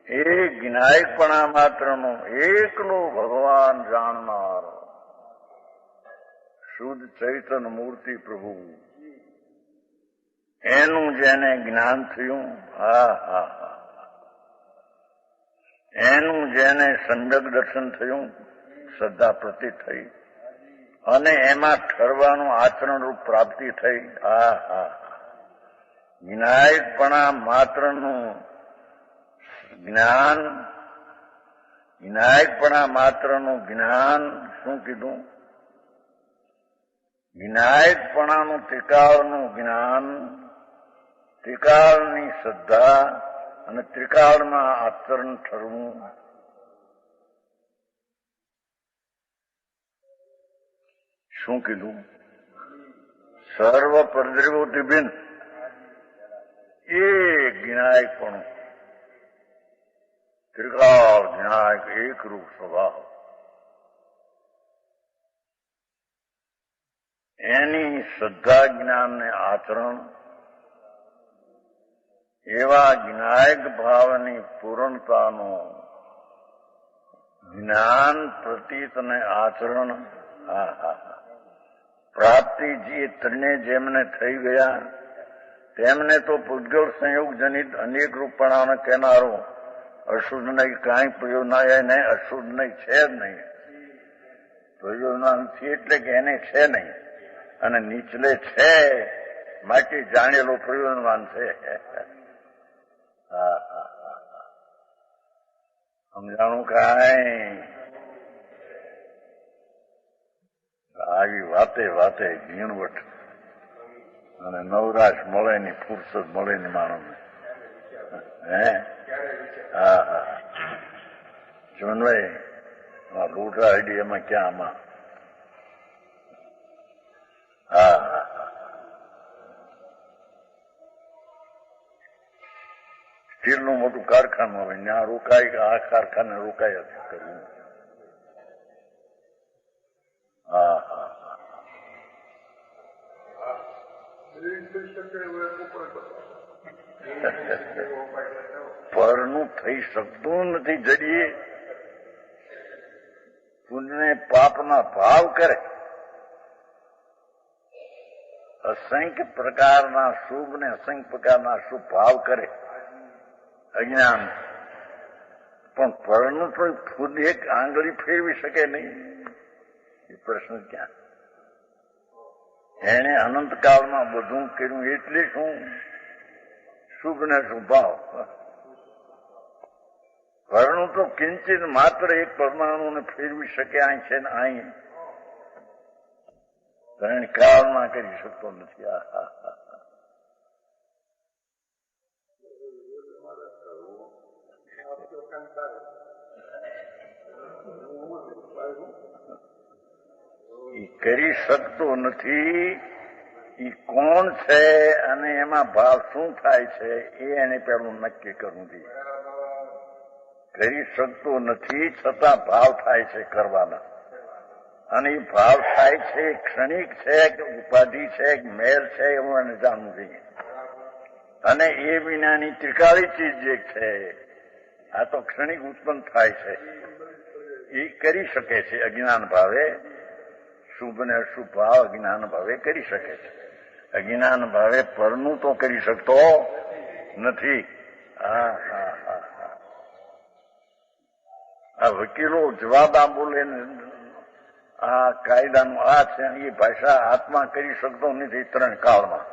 એ જ્ઞાયકપણા માત્રનો એકલો ભગવાન જાણનાર શુદ્ધ ચૈતન મૂર્તિ પ્રભુ, એનું જેને જ્ઞાન થયું, એનું જેને સમ્યક દર્શન થયું, શ્રદ્ધા પ્રતિ થઈ અને એમાં ઠરવાનું આચરણ રૂપ પ્રાપ્તિ થઈ. જ્ઞાયકપણા માત્રનું જ્ઞાન, જ્ઞાયકપણા માત્રનું જ્ઞાન શું કીધું? જ્ઞાયકપણાનું ત્રિકાળનું જ્ઞાન, ત્રિકાળની શ્રદ્ધા અને ત્રિકાળમાં આચરણ ઠરવું. શું કીધું? સર્વ પરદ્રવ્યોથી ભિન્ન એ જ્ઞાયકપણું, ત્રિકાળ જ્ઞાયક એકરૂપ સ્વભાવ, એની શ્રદ્ધા જ્ઞાન ને આચરણ એવા જ્ઞાયક ભાવની પૂર્ણતાનું જ્ઞાન પ્રતીત અને આચરણ પ્રાપ્તિ જે ત્રણે જેમને થઈ ગયા તેમને તો પૂતગળ સંયોગ જનિત અનેક રૂપણાને કહેનારો અશુદ્ધ નહીં, કાંઈ પ્રયોજનાય નહીં, અશુદ્ધ નહીં છે જ નહીં. પ્રયોજના નથી એટલે કે એને છે નહીં અને નીચલે છે માટે જાણેલો પ્રયોજનવાન છે. સમજાણું કાંઈ? આવી વાતે વાતે ઝીણવટ અને નવરાશ મળે ની ફુરસદ મળે ની માણસને. જોનભાઈ લોટા આઈડી એમાં ક્યાં આમાં? સ્ટીલનું મોટું કારખાનું હોય ત્યાં રોકાય કે આ કારખાને રોકાય જ કરવું. પરનું થઈ શકતું નથી. જડીએ પુણ્ય પાપના ભાવ કરે, અસંખ્ય પ્રકારના શુભ ને અસંખ્ય પ્રકારના શુભ ભાવ કરે અજ્ઞાન, પણ પરનું તો ખુદ એક આંગળી ફેરવી શકે નહીં. એ પ્રશ્ન ક્યાં? એને અનંતકાળમાં બધું કર્યું એટલે શું? શુભ ને શુભ ભાવ. પરનું તો કિંચિત માત્ર એક પરમાણુને ફેરવી શકે અહીં છે ને અહીં, ત્રણ કાળમાં કરી શકતો નથી. એ કરી શકતો નથી. એ કોણ છે અને એમાં ભાવ શું થાય છે એ એને પેલું નક્કી કરવું જોઈએ. કરી શકતો નથી છતાં ભાવ થાય છે કરવાના, અને એ ભાવ થાય છે ક્ષણિક છે કે ઉપાધિ છે કે મેલ છે એવું એને જાણવું જોઈએ. અને એ વિનાની ત્રિકાળી ચીજ જે છે આ તો ક્ષણિક ઉત્પન્ન થાય છે. એ કરી શકે છે અજ્ઞાન ભાવે. શુભ ને અશુભ ભાવ અજ્ઞાન ભાવે કરી શકે છે. અજ્ઞાન ભાવે પરનું તો કરી શકતો નથી. આ વકીલો જવાબ આ બોલે ને આ કાયદાનું આ છે એ ભાષા આત્મા કરી શકતો નથી 3 કાળમાં.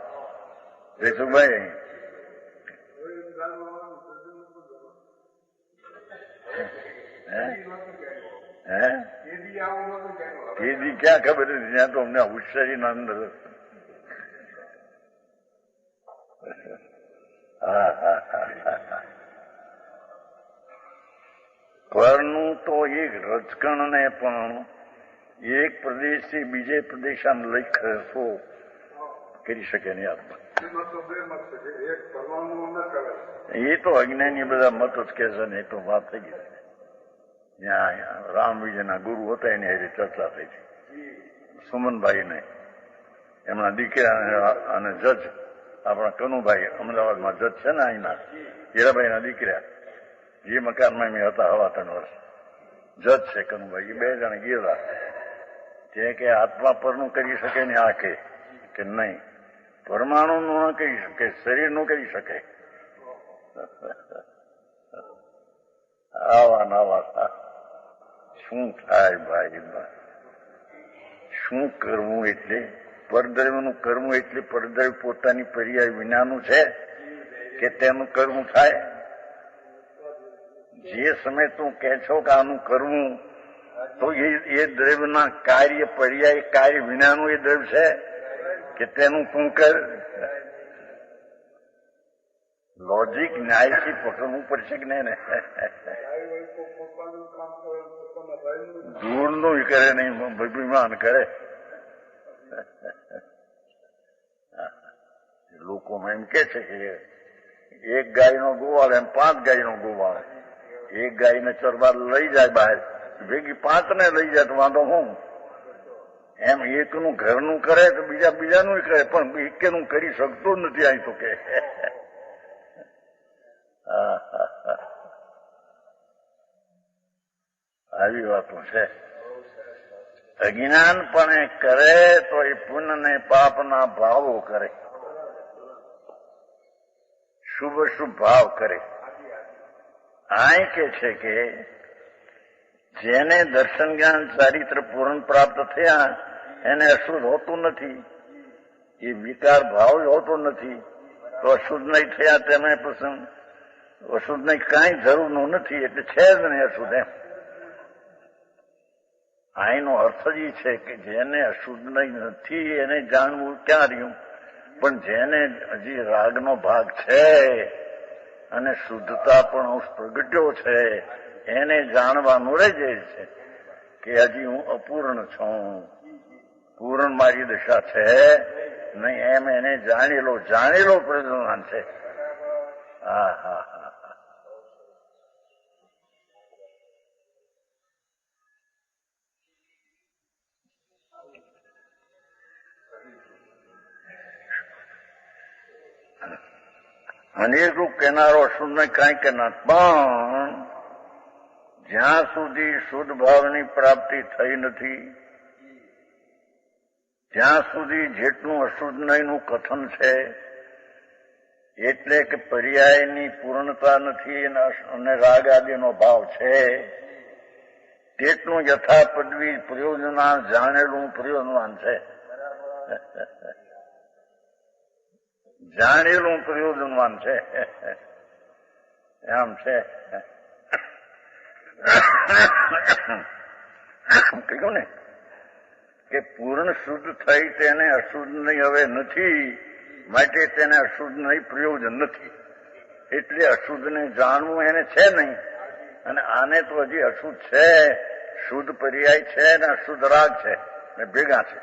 જયસુભાઈ એથી ક્યાં ખબર હતી? ત્યાં તો અમને હોશિયારીના અંદર પરનું તો એક રજકણને પણ એક પ્રદેશથી બીજે પ્રદેશ આમ લઈ ખસો કરી શકે નહીં આત્મા. એ તો અજ્ઞાની બધા મત જ કે છે ને. એ તો વાત થઈ ગઈ. ત્યાં રામ વિજયના ગુરુ હતા એની હારે ચર્ચા થઈ હતી. સુમનભાઈ ને એમના દીકરા અને જજ આપણા કનુભાઈ અમદાવાદમાં જજ છે ને અહીંના હીરાભાઈના દીકરા જે મકાનમાં મેં હતા 3.5 વર્ષ જજ છે કનુભાઈ. એ 2 જણ ગયેલા તે કે આત્મા પરનું કરી શકે ને આ કે નહીં પરમાણુનું ન કરી શકે શરીરનું કરી શકે. આવા નવા શું થાય ભાઈ? શું કરવું? એટલે પરદ્રવ્યનું કરવું એટલે પરદ્રવ્ય પોતાની પર્યાય વિનાનું છે કે તેનું કરવું થાય? જે સમય તું કહે છો કે આનું કરવું તો એ દ્રવ્યના કાર્ય પર્યાય કાર્ય વિનાનું એ દ્રવ્ય છે કે તેનું તું કર? લોજિક ન્યાયથી પકડવું પડશે કે નહીં ને? દૂરનું કરે નહીં અભિમાન કરે. લોકોમાં એમ કે છે કે 1 ગાયનો ગોવાળ એમ 5 ગાયનો ગોવાળ. 1 ગાયને ચરવા લઈ જાય બહાર ભેગી 5 ને લઈ જાય તો વાંધો હું? એમ એકનું ઘરનું કરે તો બીજાનું કરે પણ એકેનું કરી શકતો નથી. અહીં તો કે આવી વાતો છે. અજ્ઞાનપણે કરે તો એ પુણ્ય ને પાપના ભાવો કરે. શુભ શુભ ભાવ કરે. આ કે છે કે જેને દર્શન જ્ઞાન ચારિત્ર પૂર્ણ પ્રાપ્ત થયા એને અશુદ્ધ હોતું નથી. એ વિકાર ભાવ હોતો નથી તો અશુદ્ધ નહીં થયા તેને પ્રસંગ અશુદ્ધ નહીં કાંઈ જરૂરનું નથી. એટલે છે જ નહીં અશુદ્ધ. એમ આનો અર્થ જ છે કે જેને અશુદ્ધ નહીં નથી એને જાણવું ક્યાં રહ્યું? પણ જેને હજી રાગનો ભાગ છે અને શુદ્ધતા પણ અંશ પ્રગટ્યો છે એને જાણવાનું રહી જાય છે કે હજી હું અપૂર્ણ છું, પૂર્ણ મારી દશા છે નહીં. એમ એને જાણેલો પ્રજ્ઞાન છે. હા. અનેક રૂપ કહેનારો અશુદ્ધ ને કાંઈ કહેનાર, પણ જ્યાં સુધી શુદ્ધ ભાવની પ્રાપ્તિ થઈ નથી ત્યાં સુધી જેટલું અશુદ્ધ નહીંનું કથન છે એટલે કે પર્યાયની પૂર્ણતા નથી અને રાગ આદિનો ભાવ છે તેટલું યથા પદવી પ્રયોજના જાણેલું પ્રયોજનવાન છે. જાણેલું પ્રયોજનવાન છે. એમ છે કહ્યું ને કે પૂર્ણ શુદ્ધ થઈ તેને અશુદ્ધ નહીં હવે નથી, માટે તેને અશુદ્ધ નહીં પ્રયોજન નથી. એટલે અશુદ્ધને જાણવું એને છે નહીં. અને આને તો હજી અશુદ્ધ છે, શુદ્ધ પર્યાય છે ને અશુદ્ધ રાગ છે ને ભેગા છે.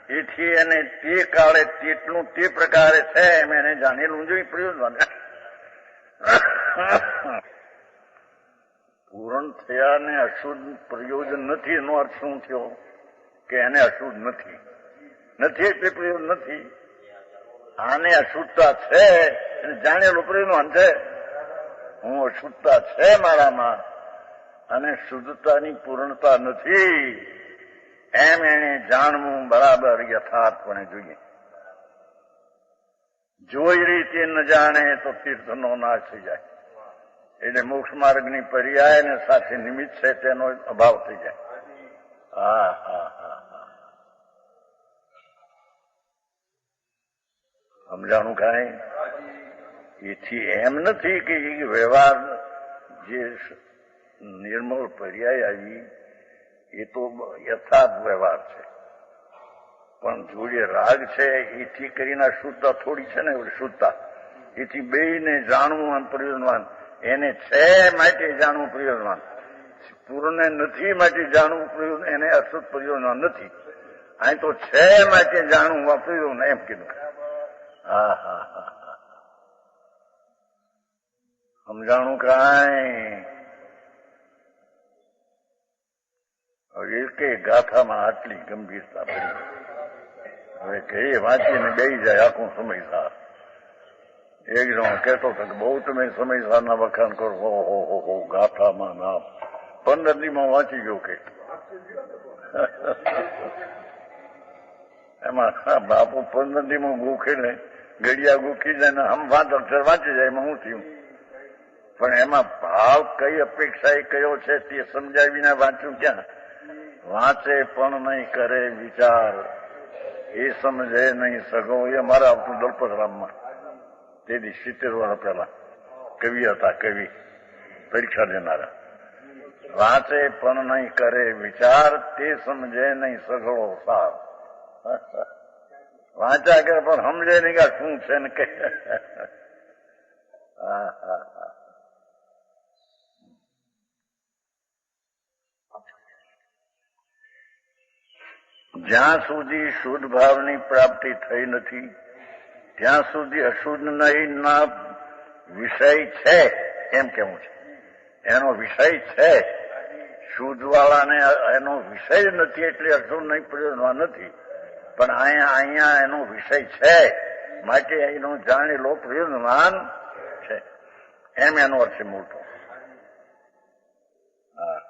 એથી એને તે કાળે તેટલું તે પ્રકારે છે એમ એને જાણેલું જોઈએ પ્રયોજન. પૂર્ણ થયા ને અશુદ્ધ પ્રયોજન નથી એનો અર્થ શું થયો? કે એને અશુદ્ધ નથી એટલે પ્રયોજન નથી. આને અશુદ્ધતા છે એને જાણેલું પ્રયોજન છે. હું અશુદ્ધતા છે મારામાં અને શુદ્ધતાની પૂર્ણતા નથી, એમ એને જાણવું બરાબર યથાર્થપણે જોઈએ. જોઈ રીતે ન જાણે તો તીર્થનો નાશ થઈ જાય. એટલે મોક્ષ માર્ગની પર્યાય અને સાથે નિમિત્ત છે તેનો અભાવ થઈ જાય. હા હા હા હા, સમજાણું કાંઈ? એથી એમ નથી કે એ વ્યવહાર જે નિર્મળ પર્યાય આવી એ તો યથાર્થ વ્યવહાર છે, પણ જોડે રાગ છે એથી કરીને શુદ્ધતા થોડી છે ને, શુદ્ધતા એથી બેયને જાણવું આમ પ્રયોજનવાન. એને છે માટે જાણવું પ્રયોજનવાન, પૂર્ણને નથી માટે જાણવું પ્રયોજન, એને અશુદ્ધ પ્રયોજનવાન નથી. અહીં તો છે માટે જાણવું પ્રયોજન એમ કીધું. હા હા હા હા, સમજાણું કાંઈ? હવે કે ગાથામાં આટલી ગંભીરતા પડી, હવે કઈ વાંચીને બેસી જાય આખું સમયસાર. એક જણો કહેતો હતો કે બહુ તમે સમયસારના વખાણ કરો, હો ગાથામાં ના 15 દીમાં વાંચી ગયો કે. એમાં બાપુ 15 દીમાં ગોખે ને ઘડિયા ગોખી જાય ને આમ 5 અક્ષર વાંચી જાય, એમાં હું થયું? પણ એમાં ભાવ કઈ અપેક્ષા એ કયો છે તે સમજાવીને વાંચ્યું ક્યાં? વાંચે પણ નહીં કરે વિચાર, એ સમજે નહીં સગો. એ મારા આવતું દલપતરામમાં તેથી 70 વર્ષ પહેલા કવિ હતા, કવિ પરીક્ષા દેનારા. વાંચે પણ નહીં કરે વિચાર, તે સમજે નહીં સગળો સાર. વાંચ્યા કરે પણ સમજે નહીં કે શું છે ને કે. હા હા હા, જ્યાં સુધી શુદ્ધ ભાવની પ્રાપ્તિ થઈ નથી ત્યાં સુધી અશુદ્ધ નહીંના વિષય છે એમ કેવું છે. એનો વિષય છે, શુદ્ધવાળાને એનો વિષય નથી એટલે અશુદ્ધ નહીં પ્રયોજનમાં નથી, પણ અહીંયા એનો વિષય છે માટે એનો જાણેલો પ્રયોજનવાન છે, એમ એનો અર્થ છે મોટો. હા,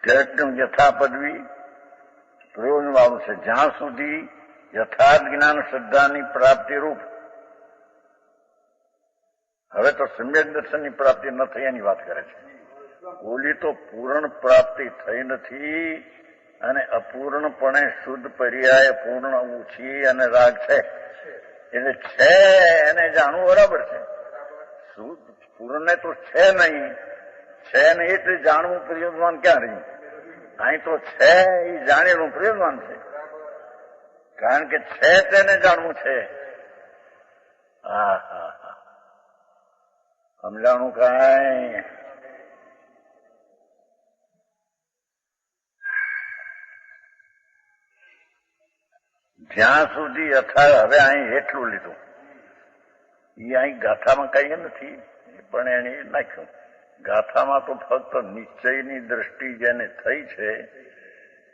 કેટલું યથા પદવી પ્રયોજનવાળું છે. જ્યાં સુધી યથાર્થ જ્ઞાન શ્રદ્ધાની પ્રાપ્તિ રૂપ, હવે તો સમ્યક દર્શનની પ્રાપ્તિ ન થઈ એની વાત કરે છે. ઓલી તો પૂર્ણ પ્રાપ્તિ થઈ નથી અને અપૂર્ણપણે શુદ્ધ પર્યાય પૂર્ણ ઓછી અને રાગ છે, એટલે છે એને જાણવું બરાબર છે. શુદ્ધ પૂર્ણને તો છે નહીં, છે નહીં એટલે જાણવું પ્રયોજનવાન ક્યાં રહ્યું? અહીં તો છે એ જાણેલું પ્રયોજનવાન છે, કારણ કે છે તેને જાણવું છે. હા હા હા, સમજાણું કાંઈ? જ્યાં સુધી યથા, હવે અહીં એટલું લીધું, એ અહીં ગાથામાં કઈ નથી, પણ એને નાખ્યું. ગાથામાં તો ફક્ત નિશ્ચયની દ્રષ્ટિ જેને થઈ છે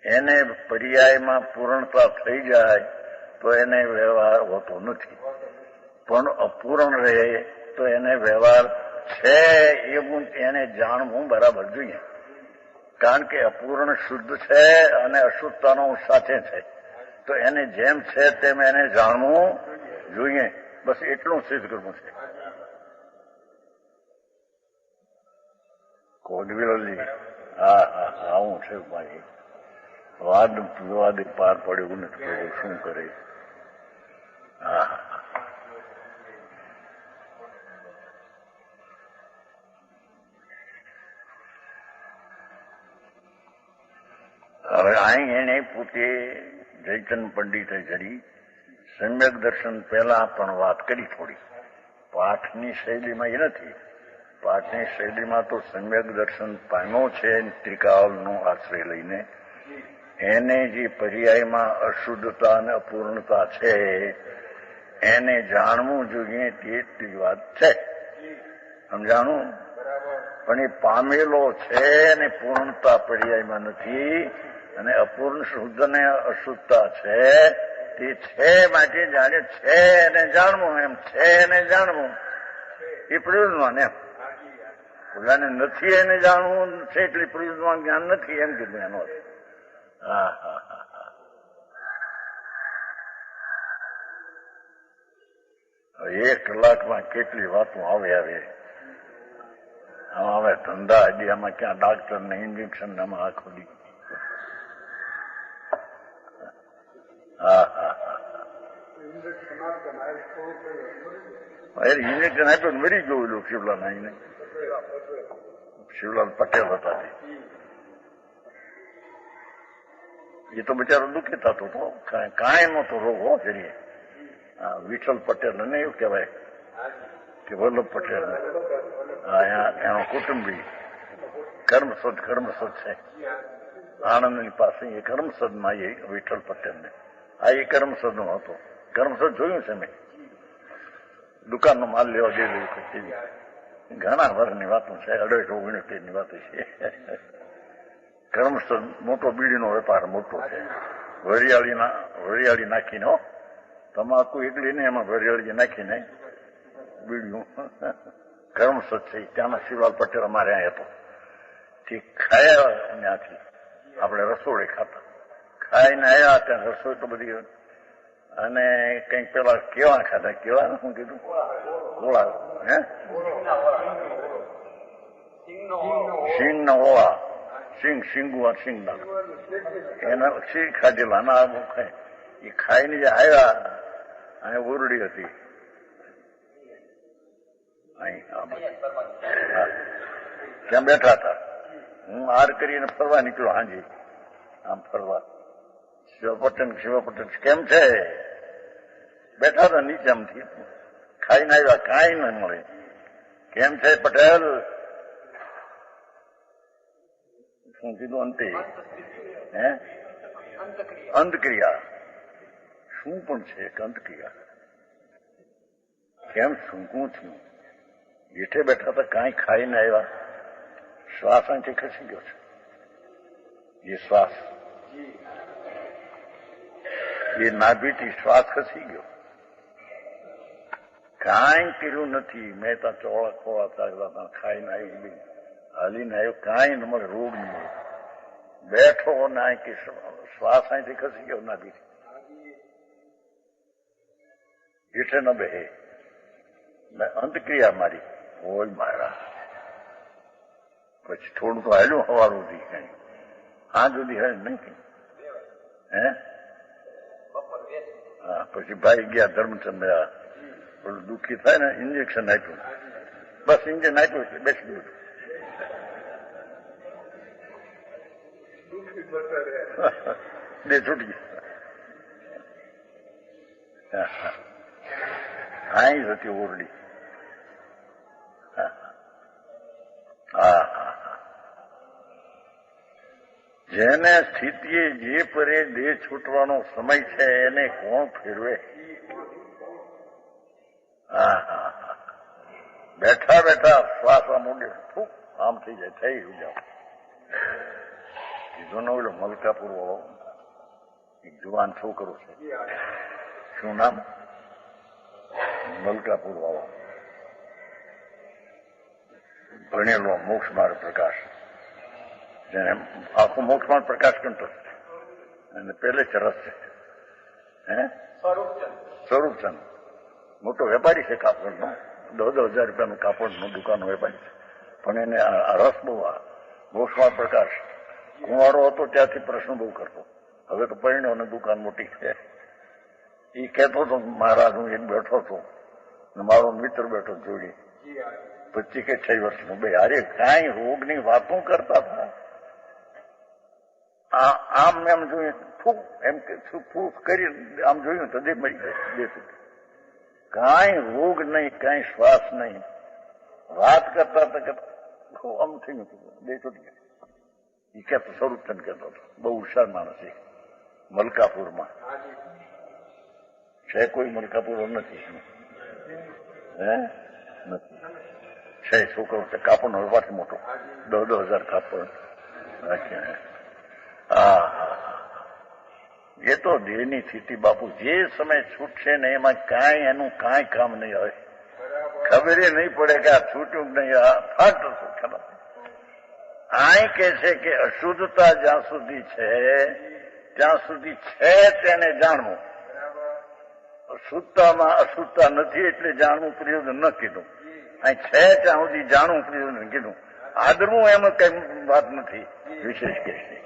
એને પર્યાયમાં પૂર્ણતા થઈ જાય તો એને વ્યવહાર હોતો નથી, પણ અપૂર્ણ રહે તો એને વ્યવહાર છે એવું એને જાણવું બરાબર જોઈએ. કારણ કે અપૂર્ણ શુદ્ધ છે અને અશુદ્ધતાનો સાથે છે, તો એને જેમ છે તેમ એને જાણવું જોઈએ. બસ એટલું સિદ્ધ કરવું છે. કોડવેલજી, હા હા, આવું છે ભાઈ. વાદ વિવાદ પાર પડ્યું નથી પડ્યું, શું કરે? હા, હવે અહીં એને પોતે જયચંદ પંડિતે જરી સમ્યક દર્શન પહેલા પણ વાત કરી થોડી. પાઠની શૈલીમાં એ નથી. પાઠની શૈલીમાં તો સમ્યક દર્શન પામ્યો છે ત્રિકાળનો આશ્રય લઈને, એને જે પર્યાયમાં અશુદ્ધતા અને અપૂર્ણતા છે એને જાણવું જોઈએ તેટલી વાત છે. સમજાણું? પણ એ પામેલો છે ને પૂર્ણતા પર્યાયમાં નથી, અને અપૂર્ણ શુદ્ધ ને અશુદ્ધતા છે તે છે માટે જાણે છે એને જાણવું, એમ છે એને જાણવું એ પ્રયોજન એમ. ઓલાને નથી એને જાણવું છે એટલે પ્રયોજન જ્ઞાન નથી એમ કીધું એનો. હા હા હા. એક કલાકમાં કેટલી વાતો આવે. હવે ધંધા આમાં ક્યાં ડાક્ટર ને ઇન્જેક્શન આમાં આખો દી. હા હા હા. ઇન્જેક્શન આપ્યું મરી ગયું શિવલાલ. આઈને શિવલાલ પટેલ હતા એ તો બિચારો દુઃખી થતો હતો. કાંઈ નતો રોગ હો જરીએ. વિઠ્ઠલ પટેલ ને એવું કહેવાય કે વલ્લભ પટેલ એનો કુટુંબી કર્મસદ છે આણંદની પાસે. એ કર્મસદમાં એ વિઠ્ઠલ પટેલ ને એ કર્મસદ નો હતો. કર્મસદ જોયું છે મેં. દુકાનનો માલ લેવા ગયેલું ઘણા વર્ષની વાતો છે. 1869 ની વાતો છે. કર્મસદ મોટો બીડીનો વેપાર મોટો છે. વરિયાળી નાખીને તમાકુ એકલી ને એમાં વરિયાળી નાખીને બીડીયું કર્મસદ છે. ત્યાંના શિવલાલ પટેલ અમારે અહીંયા હતો. તે ખાયા ત્યાંથી આપણે રસોડે ખાતા. ખાઈને આવ્યા ત્યાં રસોઈ તો બધી અને કંઈક પેલા કેવા ખાધા. કેવા શું કીધું? ગોળા. હે સિંગ ના ઓળા. સિંગુ સિંગના એના સિંગ ખાધેલા ના એ ખાઈને જે આવ્યા અહીં ઓરડી હતી. ત્યાં બેઠા હતા. હું હાર કરીને ફરવા નીકળ્યો હાજી. આમ ફરવા શિવપટેલ કેમ છે? બેઠા હતા નીચે આમથી ખાઈને આવ્યા. કાંઈ ન મળે. કેમ છે પટેલ? શું કીધું? અંતે હે અંતક્રિયા. શું પણ છે એક અંતક્રિયા? કેમ શું થયું? જેઠે બેઠા હતા કાંઈ ખાઈને આવ્યા. શ્વાસ અહીંથી ખસી ગયો છે. એ શ્વાસ એ નાભીથી શ્વાસ ખસી ગયો. કાંઈ કર્યું નથી. મેં ત્યાં ચોળા ખોળા ચાલતા ખાઈને આવ્યું હાલીને આવ્યો. કાંઈ ન મળે. રોગ ન મળે. બેઠો ના કે શ્વાસ અહીંથી ખસી ગયો નાભીથી. જેઠે ન બેહે. અંતક્રિયા મારી હોય મારા. પછી થોડું તો હાલ્યું સવાર સુધી. કઈ આ સુધી હાલ નહીં કઈ. હે હા. પછી ભાઈ ગયા ધર્મચંદ. થોડું દુઃખી થાય ને ઇન્જેક્શન આપ્યું. બસ ઇન્જેક્શન આપ્યું એટલે બેસી ગયું. બે છૂટી ગયા. આઈ જ હતી ઓરડી. જેને સ્થિતિએ જે પરે દેહ છૂટવાનો સમય છે એને કોણ ફેરવે? બેઠા બેઠા શ્વાસ આમ ઉડે આમ થઈ જાય. થઈ જાવ. કીધું ને ઓલો મલકાપુર વાળો એક જુવાન છોકરો છે. શું નામ? મલકાપુર વાળો. ભણેલો મોક્ષ માર્ગ પ્રકાશ. જેને આખો મોક્ષ માર્ગ પ્રકાશ કંઠો છે અને પહેલે જ રસ છે. હે સ્વરૂપચંદ મોટો વેપારી છે કાપડનો. 10,000 રૂપિયાનું કાપડનું દુકાનનો વેપારી છે. પણ એને આ રસ બહુ. મોક્ષ માર્ગ પ્રકાશ કુંવારો હતો ત્યાંથી પ્રશ્ન બહુ કરતો. હવે તો પરિણ્યો અને દુકાન મોટી છે. એ કહેતો હતો મહારાજ હું એક બેઠો હતો ને મારો મિત્ર બેઠો જોડી 25 કે 26 વર્ષનો. બે હારે કાંઈ રોગની વાતો કરતા હતા. આમ એમ જોયું ફૂક એમ કે ફૂક કરી આમ જોયું તો દે મરી ગયો. કાંઈ રોગ નહીં, કાંઈ શ્વાસ નહીં. વાત કરતા હતા ખૂબ આમ થયું બે છૂટી ગયા. એ કહેતો સ્વરૂપચંદ કહેતો હતો. બહુ હુશાર માણસ છે. મલકાપુરમાં છે કોઈ? મલકાપુર નથી. હે નથી. છે છોકરો છે. કાપડનો વેપાર મોટો. 10,000 કાપડ રાખ્યા. હા એ તો દેહની સ્થિતિ બાપુ જે સમય છૂટશે ને એમાં કાંઈ એનું કાંઈ કામ નહીં હોય, ખબર નહીં પડે કે આ છૂટ્યું નહીં, આ ફાટ ખબર. આ કે છે કે અશુદ્ધતા જ્યાં સુધી છે ત્યાં સુધી છે તેને જાણવું, શુદ્ધતામાં અશુદ્ધતા નથી એટલે જાણવું પ્રયોજન ન કીધું, અહીં છે ત્યાં સુધી જાણવું પ્રયોજન કીધું. આદરવું એમાં કઈ વાત નથી વિશેષ કે છે.